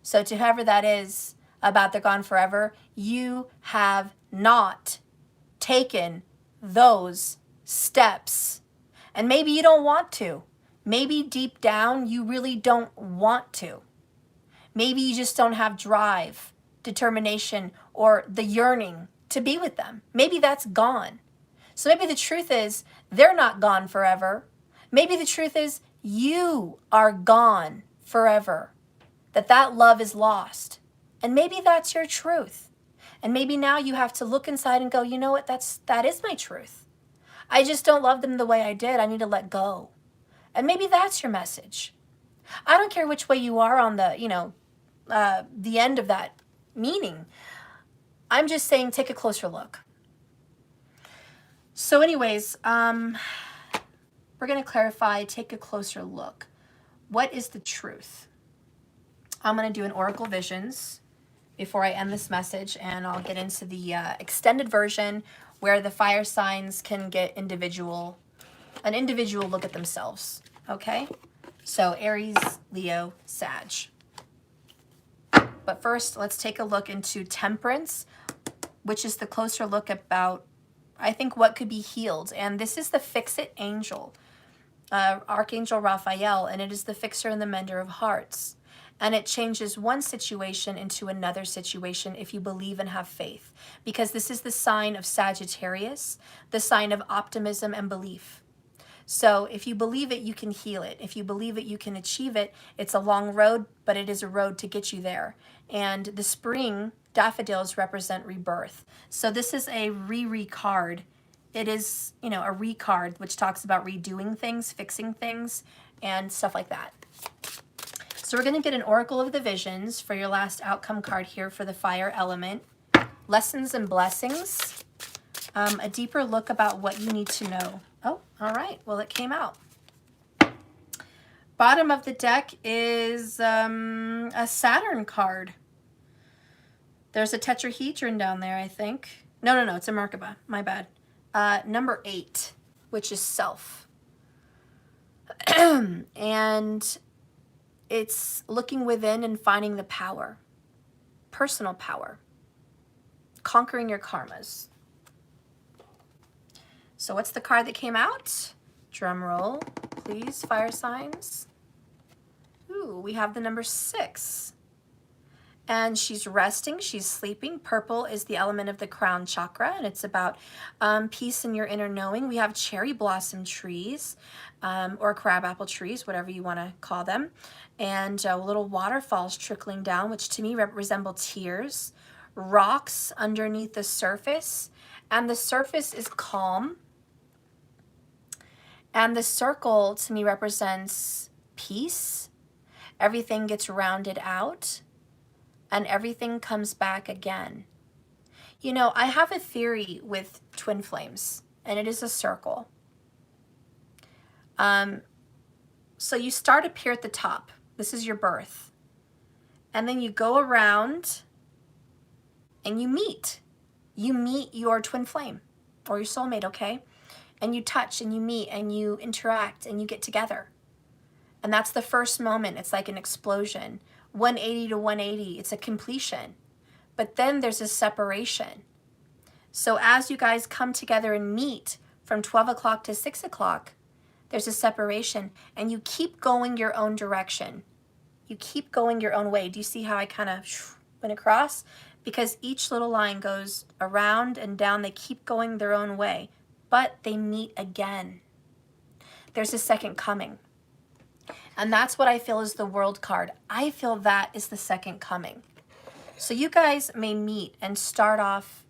So to whoever that is about they're gone forever, you have not taken those steps. And maybe you don't want to. Maybe deep down you really don't want to. Maybe you just don't have drive, determination, or the yearning to be with them. Maybe that's gone. So maybe the truth is they're not gone forever. Maybe the truth is you are gone forever. That love is lost. And maybe that's your truth. And maybe now you have to look inside and go, you know what, that is my truth. I just don't love them the way I did. I need to let go. And maybe that's your message. I don't care which way you are on the, the end of that meaning. I'm just saying take a closer look. So anyways, we're going to clarify, take a closer look. What is the truth? I'm going to do an Oracle Visions before I end this message, and I'll get into the extended version where the fire signs can get an individual look at themselves. Okay? So Aries, Leo, Sag. But first, let's take a look into Temperance, which is the closer look about, I think, what could be healed. And this is the Fix-It Angel, Archangel Raphael, and it is the fixer and the mender of hearts. And it changes one situation into another situation if you believe and have faith. Because this is the sign of Sagittarius, the sign of optimism and belief. So if you believe it, you can heal it. If you believe it, you can achieve it. It's a long road, but it is a road to get you there. And the spring daffodils represent rebirth. So this is a re card. It is, a re-card, which talks about redoing things, fixing things, and stuff like that. So we're going to get an Oracle of the Visions for your last outcome card here for the fire element. Lessons and blessings. A deeper look about what you need to know. Oh, all right. Well, it came out. Bottom of the deck is a Saturn card. There's a tetrahedron down there, I think. No, it's a Merkaba. My bad. Number 8, which is self. And it's looking within and finding the power, personal power, conquering your karmas. So what's the card that came out? Drum roll, please, fire signs. Ooh, we have the number 6. And she's resting, she's sleeping. Purple is the element of the crown chakra, and it's about peace in your inner knowing. We have cherry blossom trees, or crabapple trees, whatever you want to call them. And little waterfalls trickling down, which to me resemble tears. Rocks underneath the surface, and the surface is calm. And the circle to me represents peace. Everything gets rounded out. And everything comes back again. I have a theory with twin flames, and it is a circle. So you start up here at the top. This is your birth. And then you go around and you meet. You meet your twin flame or your soulmate, okay? And you touch and you meet and you interact and you get together. And that's the first moment. It's like an explosion. 180 to 180, it's a completion. But then there's a separation. So as you guys come together and meet from 12 o'clock to 6 o'clock, There's a separation, and you keep going your own direction. You keep going your own way. Do you see how I kind of went across? Because each little line goes around and down. They keep going their own way, but they meet again. There's a second coming. And that's what I feel is the World card. I feel that is the second coming. So you guys may meet and start off,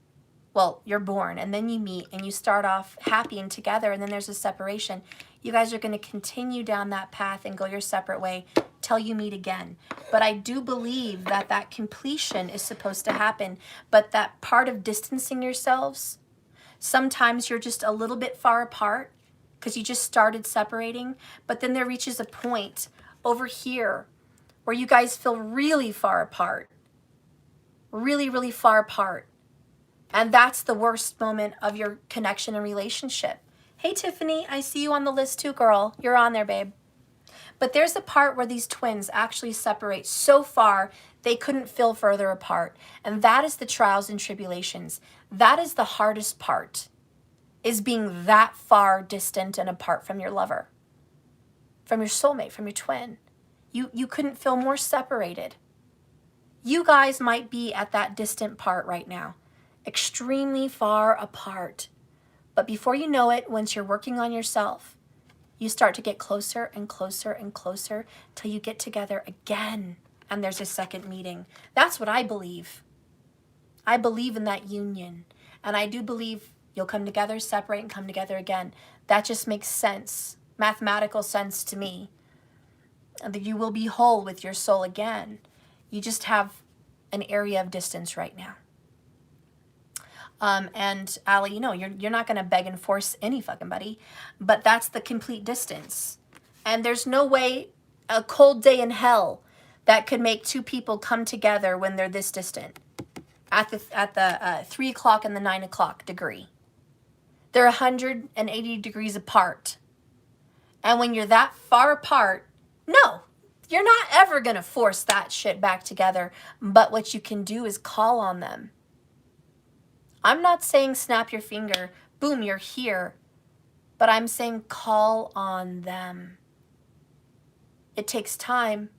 well, you're born, and then you meet and you start off happy and together, and then there's a separation. You guys are going to continue down that path and go your separate way till you meet again. But I do believe that that completion is supposed to happen. But that part of distancing yourselves, sometimes you're just a little bit far apart because you just started separating. But then there reaches a point over here where you guys feel really far apart. Really, really far apart. And that's the worst moment of your connection and relationship. Hey, Tiffany, I see you on the list too, girl. You're on there, babe. But there's a part where these twins actually separate so far they couldn't feel further apart. And that is the trials and tribulations. That is the hardest part, is being that far distant and apart from your lover, from your soulmate, from your twin. You couldn't feel more separated. You guys might be at that distant part right now, extremely far apart. But before you know it, once you're working on yourself, you start to get closer and closer and closer till you get together again and there's a second meeting. That's what I believe. I believe in that union. And I do believe you'll come together, separate, and come together again. That just makes sense, mathematical sense to me. That you will be whole with your soul again. You just have an area of distance right now. And Allie, you know, you're not going to beg and force any fucking buddy, but that's the complete distance. And there's no way, a cold day in hell, that could make two people come together when they're this distant at the 3 o'clock and the 9 o'clock degree. They're 180 degrees apart. And when you're that far apart, no, you're not ever going to force that shit back together. But what you can do is call on them. I'm not saying snap your finger, boom, you're here. But I'm saying call on them. It takes time.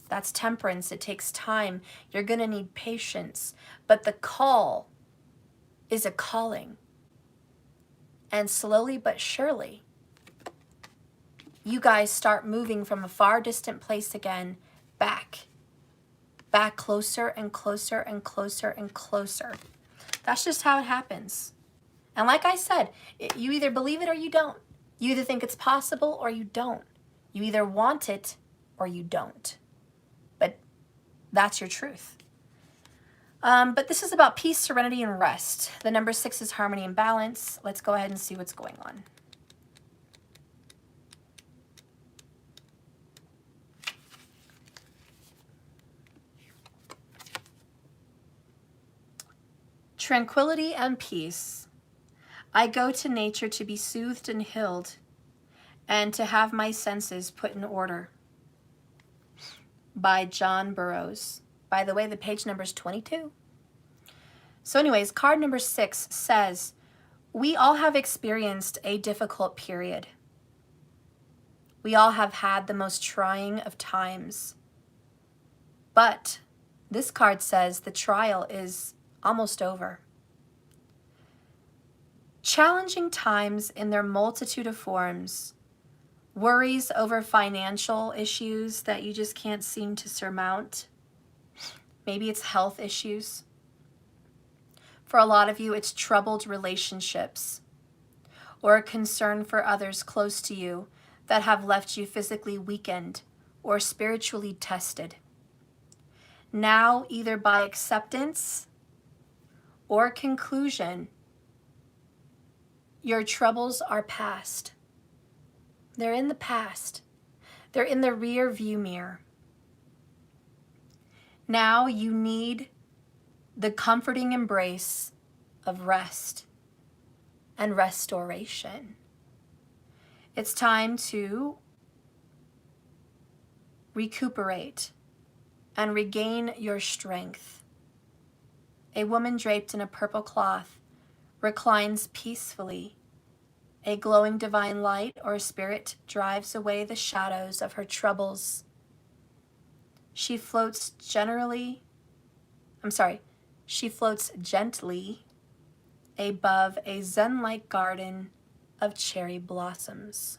That's temperance. It takes time. You're going to need patience. But the call is a calling. And slowly but surely, you guys start moving from a far distant place again, back closer and closer and closer and closer. That's just how it happens. And like I said, you either believe it or you don't. You either think it's possible or you don't. You either want it or you don't. But that's your truth. But this is about peace, serenity, and rest. The number 6 is harmony and balance. Let's go ahead and see what's going on. Tranquility and peace. I go to nature to be soothed and healed, and to have my senses put in order. By John Burroughs. By the way, the page number is 22. So anyways, card number 6 says, we all have experienced a difficult period. We all have had the most trying of times. But this card says the trial is almost over. Challenging times in their multitude of forms, worries over financial issues that you just can't seem to surmount. Maybe it's health issues. For a lot of you, it's troubled relationships or a concern for others close to you that have left you physically weakened or spiritually tested. Now, either by acceptance or conclusion, your troubles are past. They're in the past. They're in the rear view mirror. Now you need the comforting embrace of rest and restoration. It's time to recuperate and regain your strength. A woman draped in a purple cloth reclines peacefully A glowing divine light or spirit drives away the shadows of her troubles. She floats gently above a Zen-like garden of cherry blossoms.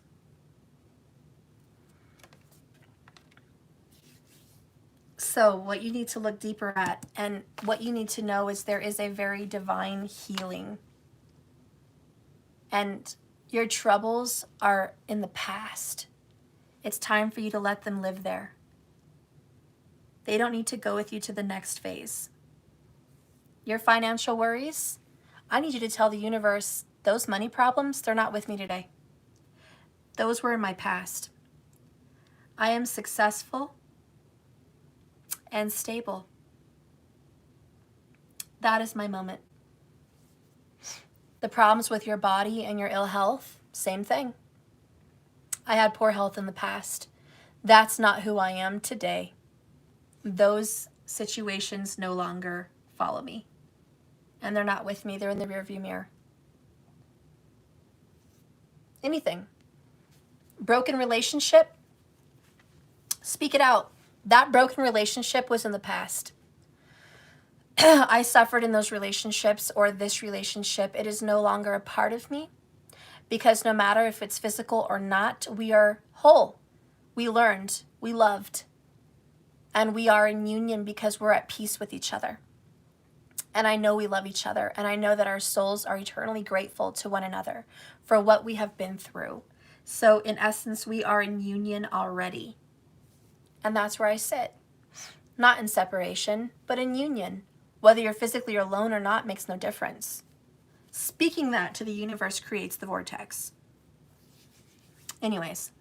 So what you need to look deeper at, and what you need to know, is there is a very divine healing. And your troubles are in the past. It's time for you to let them live there. They don't need to go with you to the next phase. Your financial worries, I need you to tell the universe, those money problems, they're not with me today. Those were in my past. I am successful and stable. That is my moment. The problems with your body and your ill health, same thing. I had poor health in the past. That's not who I am today. Those situations no longer follow me. And they're not with me, they're in the rearview mirror. Anything. Broken relationship, speak it out. That broken relationship was in the past. I suffered in those relationships, or this relationship. It is no longer a part of me, because no matter if it's physical or not, we are whole. We learned, we loved, and we are in union because we're at peace with each other. And I know we love each other, and I know that our souls are eternally grateful to one another for what we have been through. So in essence, we are in union already. And that's where I sit. Not in separation, but in union. Whether you're physically alone or not makes no difference. Speaking that to the universe creates the vortex. Anyways.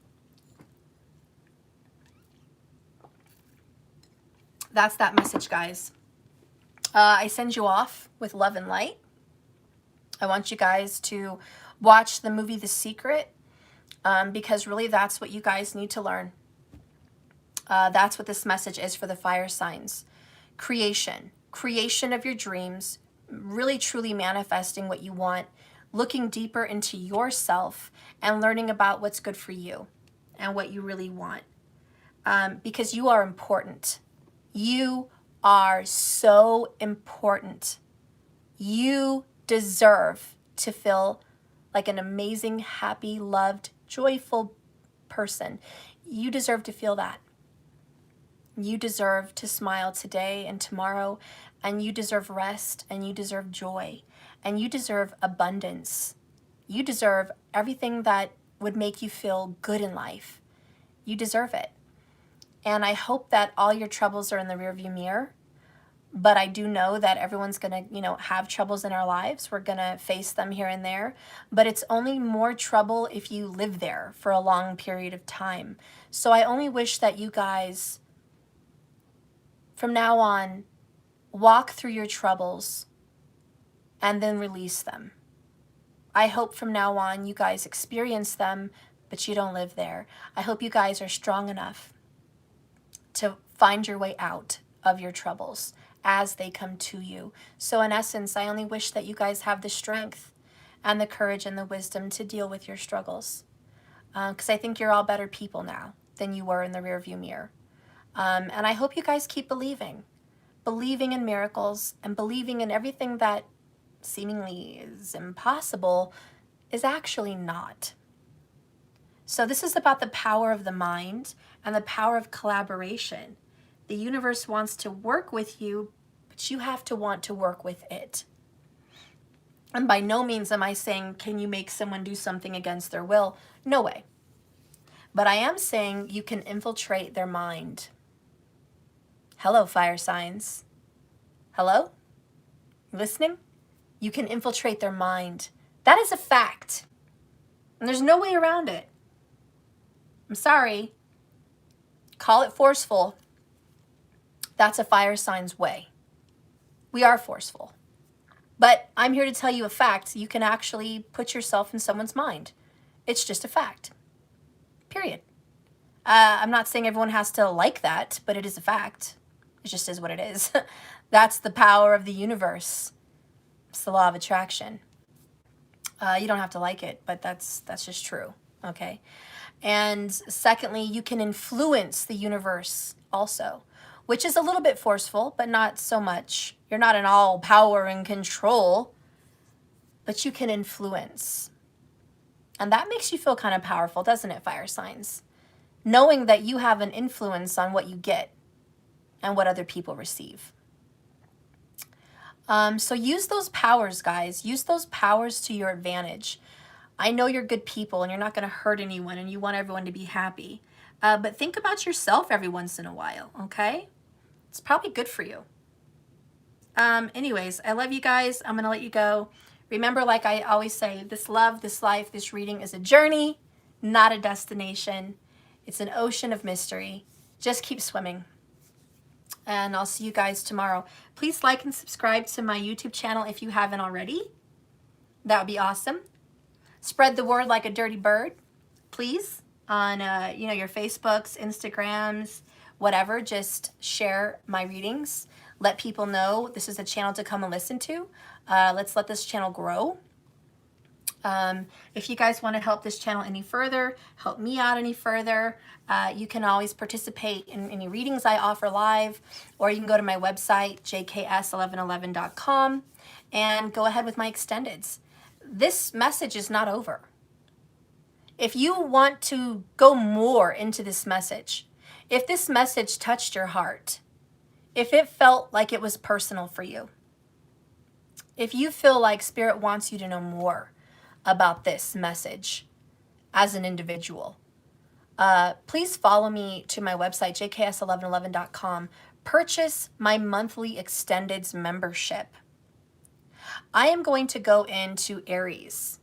That's that message, guys. I send you off with love and light. I want you guys to watch the movie The Secret, because really that's what you guys need to learn. That's what this message is for the fire signs. Creation of your dreams, really truly manifesting what you want, looking deeper into yourself and learning about what's good for you and what you really want. Because you are important. You are so important. You deserve to feel like an amazing, happy, loved, joyful person. You deserve to feel that. You deserve to smile today and tomorrow, and you deserve rest, and you deserve joy, and you deserve abundance. You deserve everything that would make you feel good in life. You deserve it. And I hope that all your troubles are in the rearview mirror. But I do know that everyone's going to, have troubles in our lives. We're going to face them here and there. But it's only more trouble if you live there for a long period of time. So I only wish that you guys, from now on, walk through your troubles and then release them. I hope from now on you guys experience them, but you don't live there. I hope you guys are strong enough to find your way out of your troubles as they come to you. So in essence, I only wish that you guys have the strength and the courage and the wisdom to deal with your struggles. Because I think you're all better people now than you were in the rearview mirror. And I hope you guys keep believing in miracles, and believing in everything that seemingly is impossible is actually not. So this is about the power of the mind and the power of collaboration. The universe wants to work with you, but you have to want to work with it. And by no means am I saying, can you make someone do something against their will? No way. But I am saying you can infiltrate their mind. Hello, fire signs. Hello? Listening? You can infiltrate their mind. That is a fact. And there's no way around it. I'm sorry. Call it forceful. That's a fire sign's way. We are forceful. But I'm here to tell you a fact. You can actually put yourself in someone's mind. It's just a fact. Period. I'm not saying everyone has to like that, but it is a fact. It just is what it is. That's the power of the universe. It's the law of attraction. You don't have to like it, but that's just true, okay? And secondly, you can influence the universe also, which is a little bit forceful, but not so much. You're not in all power and control, but you can influence. And that makes you feel kind of powerful, doesn't it, fire signs? Knowing that you have an influence on what you get and what other people receive. So use those powers, guys. Use those powers to your advantage. I know you're good people and you're not going to hurt anyone and you want everyone to be happy. But think about yourself every once in a while, okay? It's probably good for you. Anyways, I love you guys. I'm going to let you go. Remember, like I always say, this love, this life, this reading is a journey, not a destination. It's an ocean of mystery. Just keep swimming. And I'll see you guys tomorrow. Please like and subscribe to my YouTube channel if you haven't already. That would be awesome. Spread the word like a dirty bird, please, on your Facebooks, Instagrams, whatever. Just share my readings. Let people know this is a channel to come and listen to. Let's let this channel grow. If you guys want to help this channel any further, help me out any further, you can always participate in any readings I offer live, or you can go to my website, jks1111.com, and go ahead with my extendeds. This message is not over. If you want to go more into this message, if this message touched your heart, if it felt like it was personal for you, if you feel like Spirit wants you to know more about this message as an individual, please follow me to my website, jks1111.com. Purchase my monthly extendeds membership. I am going to go into Aries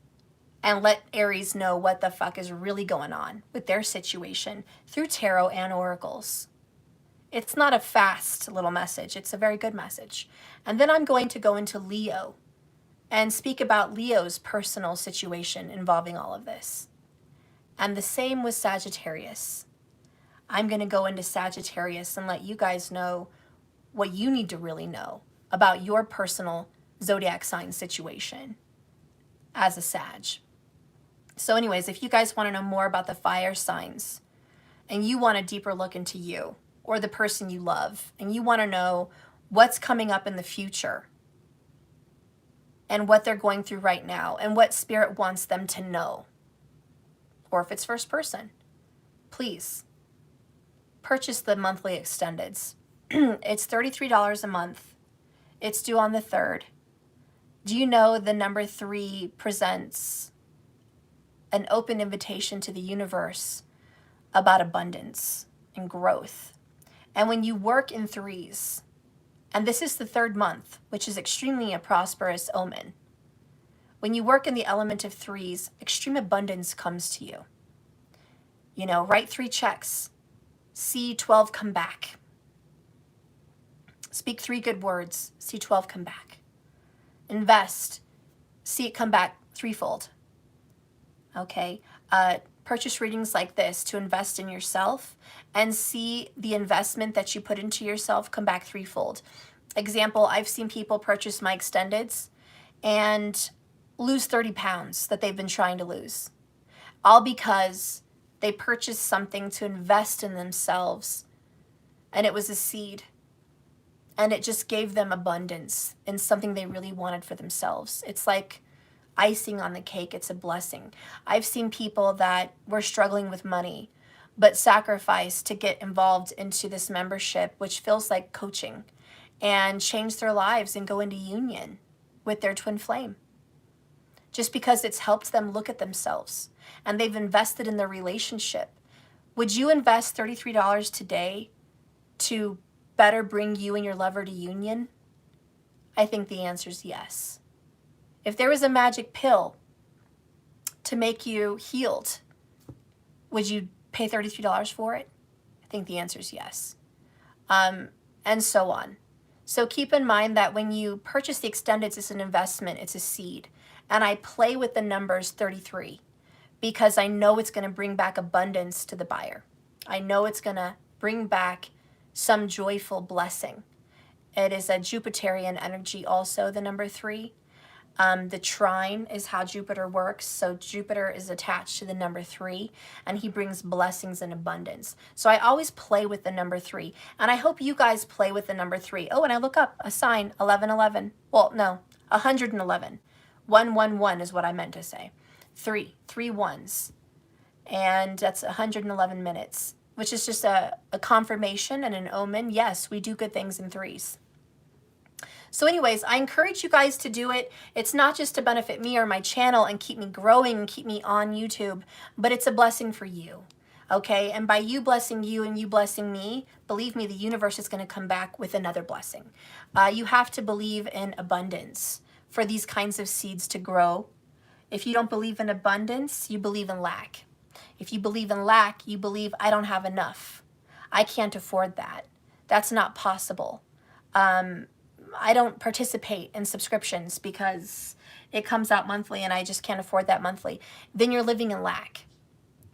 and let Aries know what the fuck is really going on with their situation through tarot and oracles. It's not a fast little message. It's a very good message. And then I'm going to go into Leo and speak about Leo's personal situation involving all of this. And the same with Sagittarius. I'm going to go into Sagittarius and let you guys know what you need to really know about your personal zodiac sign situation as a Sag. So anyways, if you guys want to know more about the fire signs and you want a deeper look into you or the person you love and you want to know what's coming up in the future and what they're going through right now and what Spirit wants them to know, or if it's first person, please purchase the monthly extendeds. It's $33 a month. It's due on the 3rd. Do you know the number 3 presents an open invitation to the universe about abundance and growth? And when you work in 3s, and this is the 3rd month, which is extremely a prosperous omen. When you work in the element of 3s, extreme abundance comes to you. You know, write 3 checks. See 12 come back. Speak 3 good words. See 12 come back. Invest. See it come back threefold. Okay? Purchase readings like this to invest in yourself and see the investment that you put into yourself come back threefold. Example, I've seen people purchase my extendeds and lose 30 pounds that they've been trying to lose. All because they purchased something to invest in themselves, and it was a seed, and it just gave them abundance in something they really wanted for themselves. It's like icing on the cake. It's a blessing. I've seen people that were struggling with money but sacrificed to get involved into this membership, which feels like coaching, and change their lives and go into union with their twin flame just because it's helped them look at themselves and they've invested in their relationship. Would you invest $33 today to better bring you and your lover to union? I think the answer is yes. If there was a magic pill to make you healed, would you pay $33 for it? I think the answer is yes. And so on. So keep in mind that when you purchase the extendeds, it's an investment, it's a seed. And I play with the numbers 33 because I know it's going to bring back abundance to the buyer. I know it's going to bring back some joyful blessing. It is a Jupiterian energy also, the number 3. The trine is how Jupiter works. So Jupiter is attached to the number 3, and he brings blessings and abundance. So I always play with the number 3, and I hope you guys play with the number 3. Oh, and I look up a sign, 1111. Well, no, 111. 111 is what I meant to say. 3 ones. And that's 111 minutes, which is just a confirmation and an omen. Yes, we do good things in 3s. So anyways, I encourage you guys to do it. It's not just to benefit me or my channel and keep me growing and keep me on YouTube, but it's a blessing for you. Okay, and by you blessing you and you blessing me, believe me, the universe is going to come back with another blessing. You have to believe in abundance for these kinds of seeds to grow. If you don't believe in abundance, you believe in lack. If you believe in lack, you believe I don't have enough. I can't afford that. That's not possible. I don't participate in subscriptions because it comes out monthly and I just can't afford that monthly. Then you're living in lack.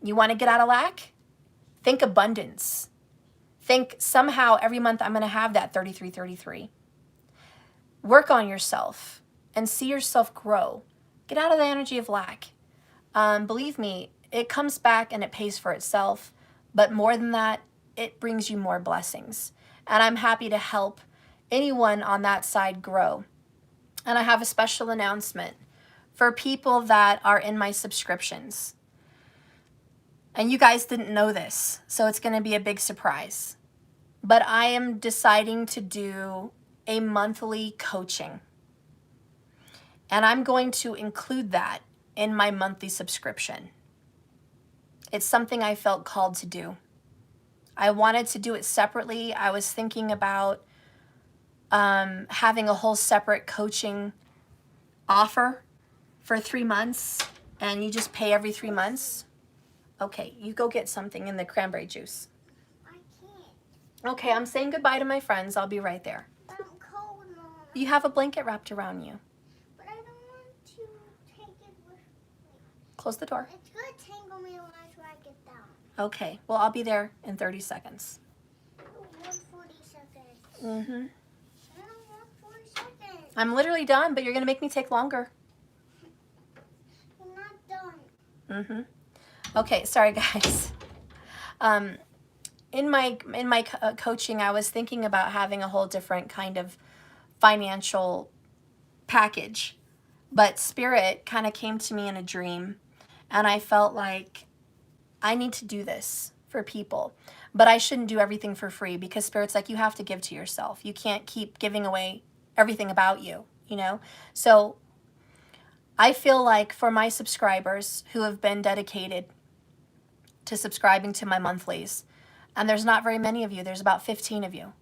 You want to get out of lack? Think abundance. Think somehow every month I'm going to have that 3333. Work on yourself and see yourself grow. Get out of the energy of lack. Believe me, it comes back and it pays for itself. But more than that, it brings you more blessings. And I'm happy to help anyone on that side grow. And I have a special announcement for people that are in my subscriptions. And you guys didn't know this, so it's going to be a big surprise. But I am deciding to do a monthly coaching. And I'm going to include that in my monthly subscription. It's something I felt called to do. I wanted to do it separately. I was thinking about having a whole separate coaching offer for 3 months, and you just pay every 3 months. Okay, you go get something in the cranberry juice. I can't. Okay, I'm saying goodbye to my friends. I'll be right there. I'm cold, Mom. You have a blanket wrapped around you. But I don't want to take it with me. Close the door. It's going to tangle me when I try to get down. Okay, well, I'll be there in 30 seconds. What 40 seconds? Mm-hmm. I don't want 40 seconds. I'm literally done, but you're going to make me take longer. You're not done. Mm-hmm. Okay, sorry guys. In my coaching, I was thinking about having a whole different kind of financial package, but Spirit kind of came to me in a dream, and I felt like I need to do this for people, but I shouldn't do everything for free because Spirit's like, you have to give to yourself. You can't keep giving away everything about you, you know? So I feel like for my subscribers who have been dedicated to subscribing to my monthlies, and there's not very many of you, there's about 15 of you,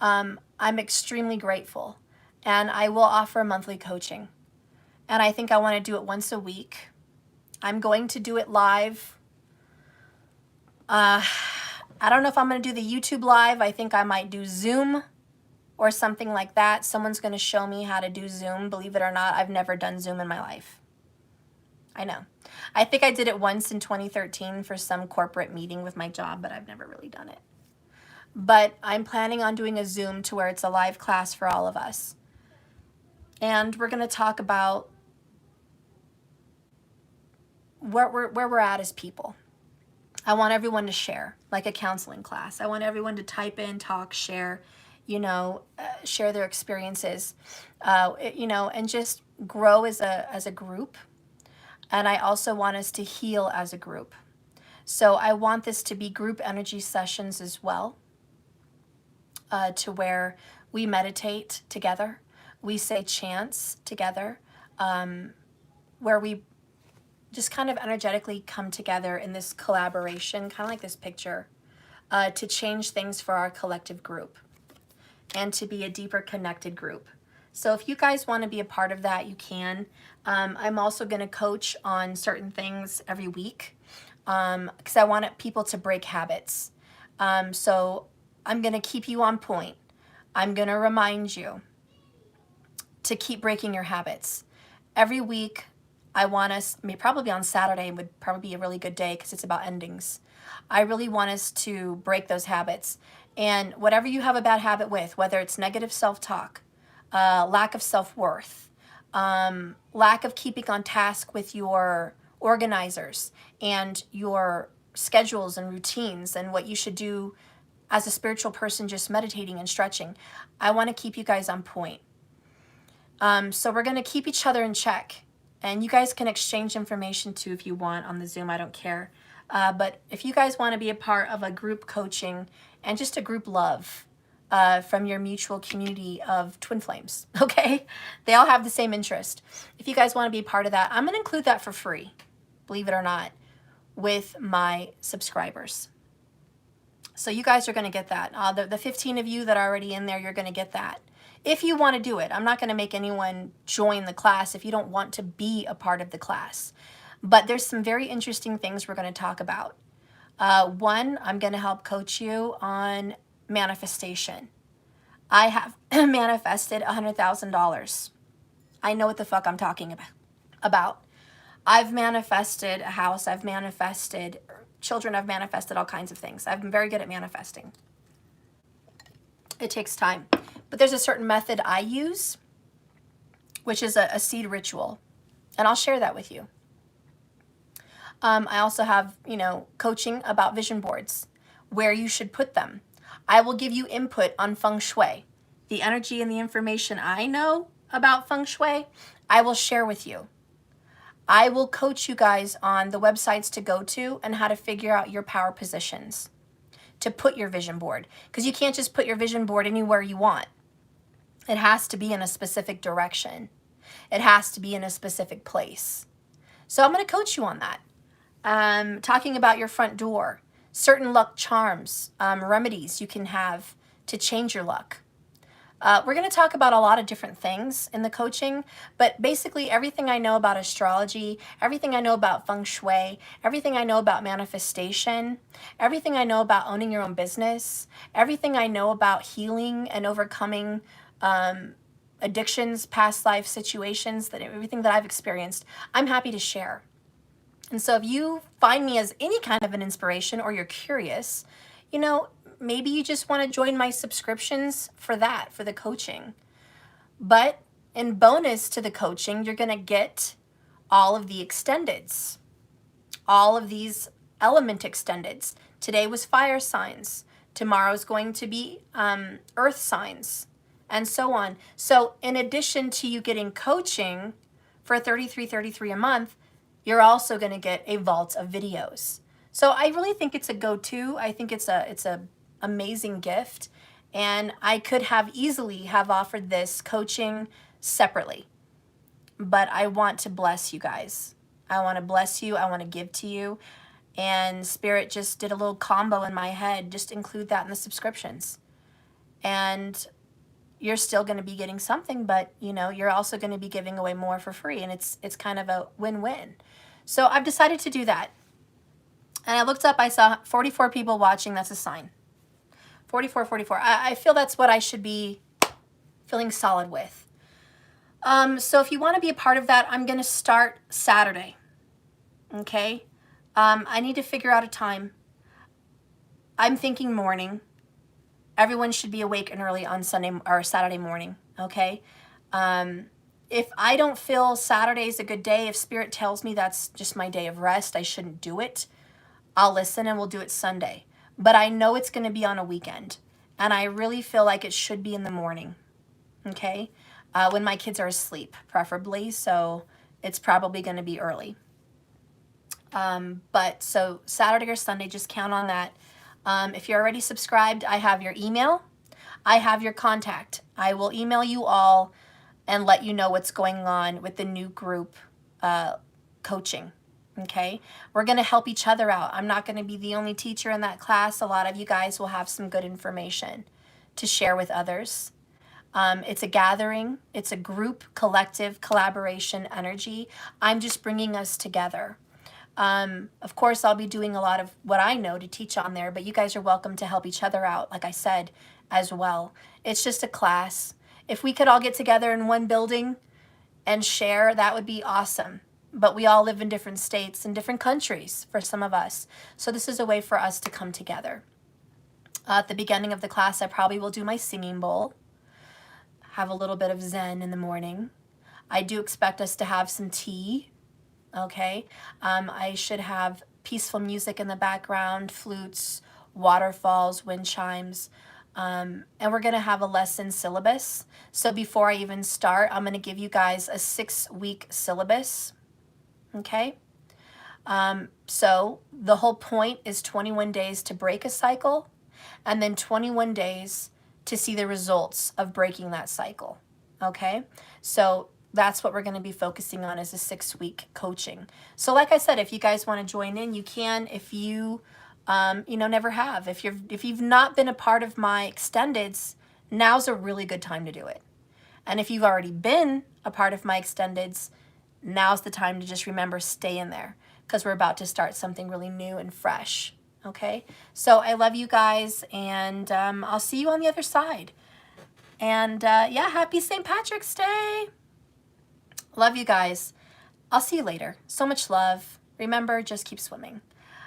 I'm extremely grateful, and I will offer monthly coaching, and I think I want to do it once a week. I'm going to do it live. I don't know if I'm going to do the YouTube live. I think I might do Zoom or something like that. Someone's going to show me how to do Zoom. Believe it or not, I've never done Zoom in my life. I know. I think I did it once in 2013 for some corporate meeting with my job, but I've never really done it. But I'm planning on doing a Zoom to where it's a live class for all of us. And we're going to talk about where we're at as people. I want everyone to share, like a counseling class. I want everyone to type in, talk, share, share their experiences, and just grow as a group. And I also want us to heal as a group. So I want this to be group energy sessions as well, to where we meditate together, we say chants together, where we just kind of energetically come together in this collaboration, kind of like this picture, to change things for our collective group and to be a deeper connected group. So if you guys want to be a part of that, you can. I'm also going to coach on certain things every week because I want people to break habits. So I'm going to keep you on point. I'm going to remind you to keep breaking your habits. Every week, I want us, probably on Saturday would probably be a really good day because it's about endings. I really want us to break those habits. And whatever you have a bad habit with, whether it's negative self-talk, lack of self-worth, lack of keeping on task with your organizers and your schedules and routines and what you should do as a spiritual person, just meditating and stretching. I want to keep you guys on point. So we're going to keep each other in check. And you guys can exchange information too if you want on the Zoom. I don't care. But if you guys want to be a part of a group coaching and just a group love from your mutual community of twin flames, okay? They all have the same interest. If you guys want to be a part of that, I'm going to include that for free, believe it or not, with my subscribers. So you guys are going to get that. The 15 of you that are already in there, you're going to get that. If you want to do it, I'm not going to make anyone join the class if you don't want to be a part of the class. But there's some very interesting things we're going to talk about. One, I'm going to help coach you on manifestation. I have manifested $100,000. I know what the fuck I'm talking about. I've manifested a house. I've manifested children. I've manifested all kinds of things. I've been very good at manifesting. It takes time. But there's a certain method I use, which is a seed ritual. And I'll share that with you. I also have, coaching about vision boards, where you should put them. I will give you input on feng shui. The energy and the information I know about feng shui, I will share with you. I will coach you guys on the websites to go to and how to figure out your power positions to put your vision board. Because you can't just put your vision board anywhere you want. It has to be in a specific direction. It has to be in a specific place. So I'm going to coach you on that. Talking about your front door, certain luck charms, remedies you can have to change your luck. We're going to talk about a lot of different things in the coaching, but basically everything I know about astrology, everything I know about feng shui, everything I know about manifestation, everything I know about owning your own business, everything I know about healing and overcoming addictions, past life situations, everything that I've experienced, I'm happy to share. And so if you find me as any kind of an inspiration or you're curious, maybe you just want to join my subscriptions for that, for the coaching. But in bonus to the coaching, you're going to get all of the extendeds, all of these element extendeds. Today was fire signs. Tomorrow's going to be earth signs, and so on. So in addition to you getting coaching for $33.33 a month, you're also going to get a vault of videos. So I really think it's a go-to. I think it's a amazing gift, and I could have easily have offered this coaching separately, but I want to bless you guys. I want to bless you. I want to give to you, and Spirit just did a little combo in my head. Just include that in the subscriptions, and you're still going to be getting something, but you're also going to be giving away more for free, and it's kind of a win-win. So I've decided to do that. And I looked up, I saw 44 people watching. That's a sign. 44. I feel that's what I should be feeling solid with. So if you want to be a part of that, I'm going to start Saturday. Okay? I need to figure out a time. I'm thinking morning. Everyone should be awake and early on Sunday or Saturday morning. Okay? If I don't feel Saturday's a good day, if Spirit tells me that's just my day of rest, I shouldn't do it, I'll listen and we'll do it Sunday. But I know it's going to be on a weekend, and I really feel like it should be in the morning, okay? When my kids are asleep, preferably, so it's probably going to be early. But so Saturday or Sunday, just count on that. If you're already subscribed, I have your email. I have your contact. I will email you all and let you know what's going on with the new group coaching. Okay, we're going to help each other out. I'm not going to be the only teacher in that class. A lot of you guys will have some good information to share with others. It's a gathering. It's a group, collective, collaboration energy. I'm just bringing us together. Of course, I'll be doing a lot of what I know to teach on there, but you guys are welcome to help each other out, like I said, as well. It's just a class. If we could all get together in one building and share, that would be awesome. But we all live in different states and different countries for some of us. So this is a way for us to come together. At the beginning of the class, I probably will do my singing bowl, have a little bit of Zen in the morning. I do expect us to have some tea, okay? I should have peaceful music in the background, flutes, waterfalls, wind chimes, and we're going to have a lesson syllabus. So before I even start, I'm going to give you guys a 6-week syllabus, okay? So the whole point is 21 days to break a cycle, and then 21 days to see the results of breaking that cycle, okay? So that's what we're going to be focusing on as a 6-week coaching. So like I said, if you guys want to join in, you can. If you, never have. If you've not been a part of my extendeds, now's a really good time to do it. And if you've already been a part of my extendeds, now's the time to just remember, stay in there, because we're about to start something really new and fresh, okay? So I love you guys, and I'll see you on the other side. And yeah, happy St. Patrick's Day. Love you guys. I'll see you later. So much love. Remember, just keep swimming.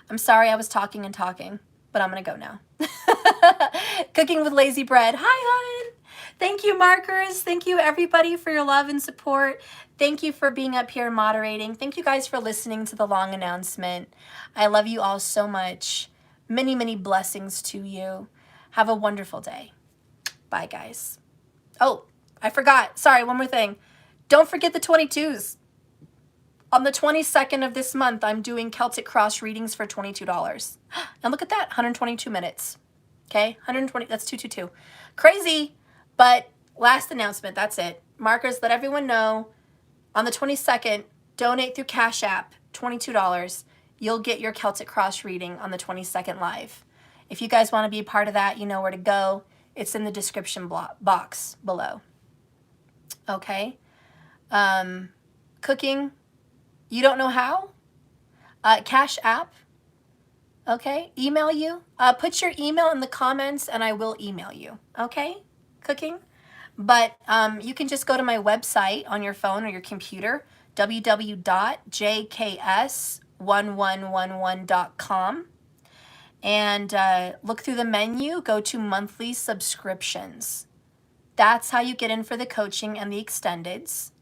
I'm sorry I was talking and talking, but I'm going to go now. Cooking with Lazy Bread. Hi, hon. Thank you, Markers. Thank you, everybody, for your love and support. Thank you for being up here moderating. Thank you guys for listening to the long announcement. I love you all so much. Many, many blessings to you. Have a wonderful day. Bye, guys. Oh, I forgot. Sorry, one more thing. Don't forget the 22s. On the 22nd of this month, I'm doing Celtic Cross readings for $22. And look at that, 122 minutes. Okay, 120, that's 222. Crazy, but last announcement, that's it. Markers, let everyone know. On the 22nd, donate through Cash App, $22. You'll get your Celtic Cross reading on the 22nd live. If you guys want to be a part of that, you know where to go. It's in the description box below. Okay. Cooking, you don't know how? Cash App, okay? Email you. Put your email in the comments and I will email you, okay? Cooking. But you can just go to my website on your phone or your computer, www.jks1111.com, and look through the menu, go to monthly subscriptions. That's how you get in for the coaching and the extendeds.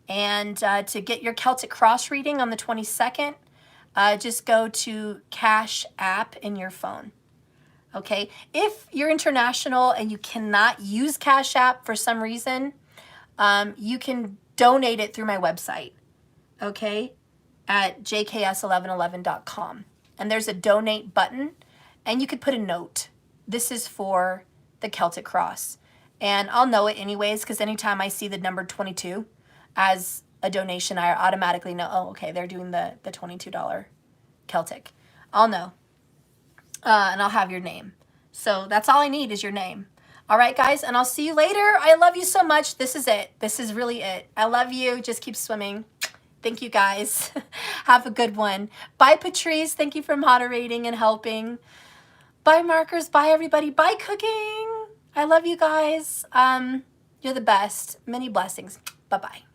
And to get your Celtic Cross reading on the 22nd, just go to Cash App in your phone. Okay? If you're international and you cannot use Cash App for some reason, you can donate it through my website, okay, at jks1111.com. And there's a donate button, and you could put a note. This is for the Celtic Cross. And I'll know it anyways, because anytime I see the number 22 as a donation, I automatically know, oh, okay, they're doing the $22 Celtic. I'll know. And I'll have your name. So that's all I need is your name. All right, guys, and I'll see you later. I love you so much. This is it. This is really it. I love you. Just keep swimming. Thank you, guys. Have a good one. Bye, Patrice. Thank you for moderating and helping. Bye, Markers. Bye, everybody. Bye, Cooking. I love you guys. You're the best. Many blessings. Bye-bye.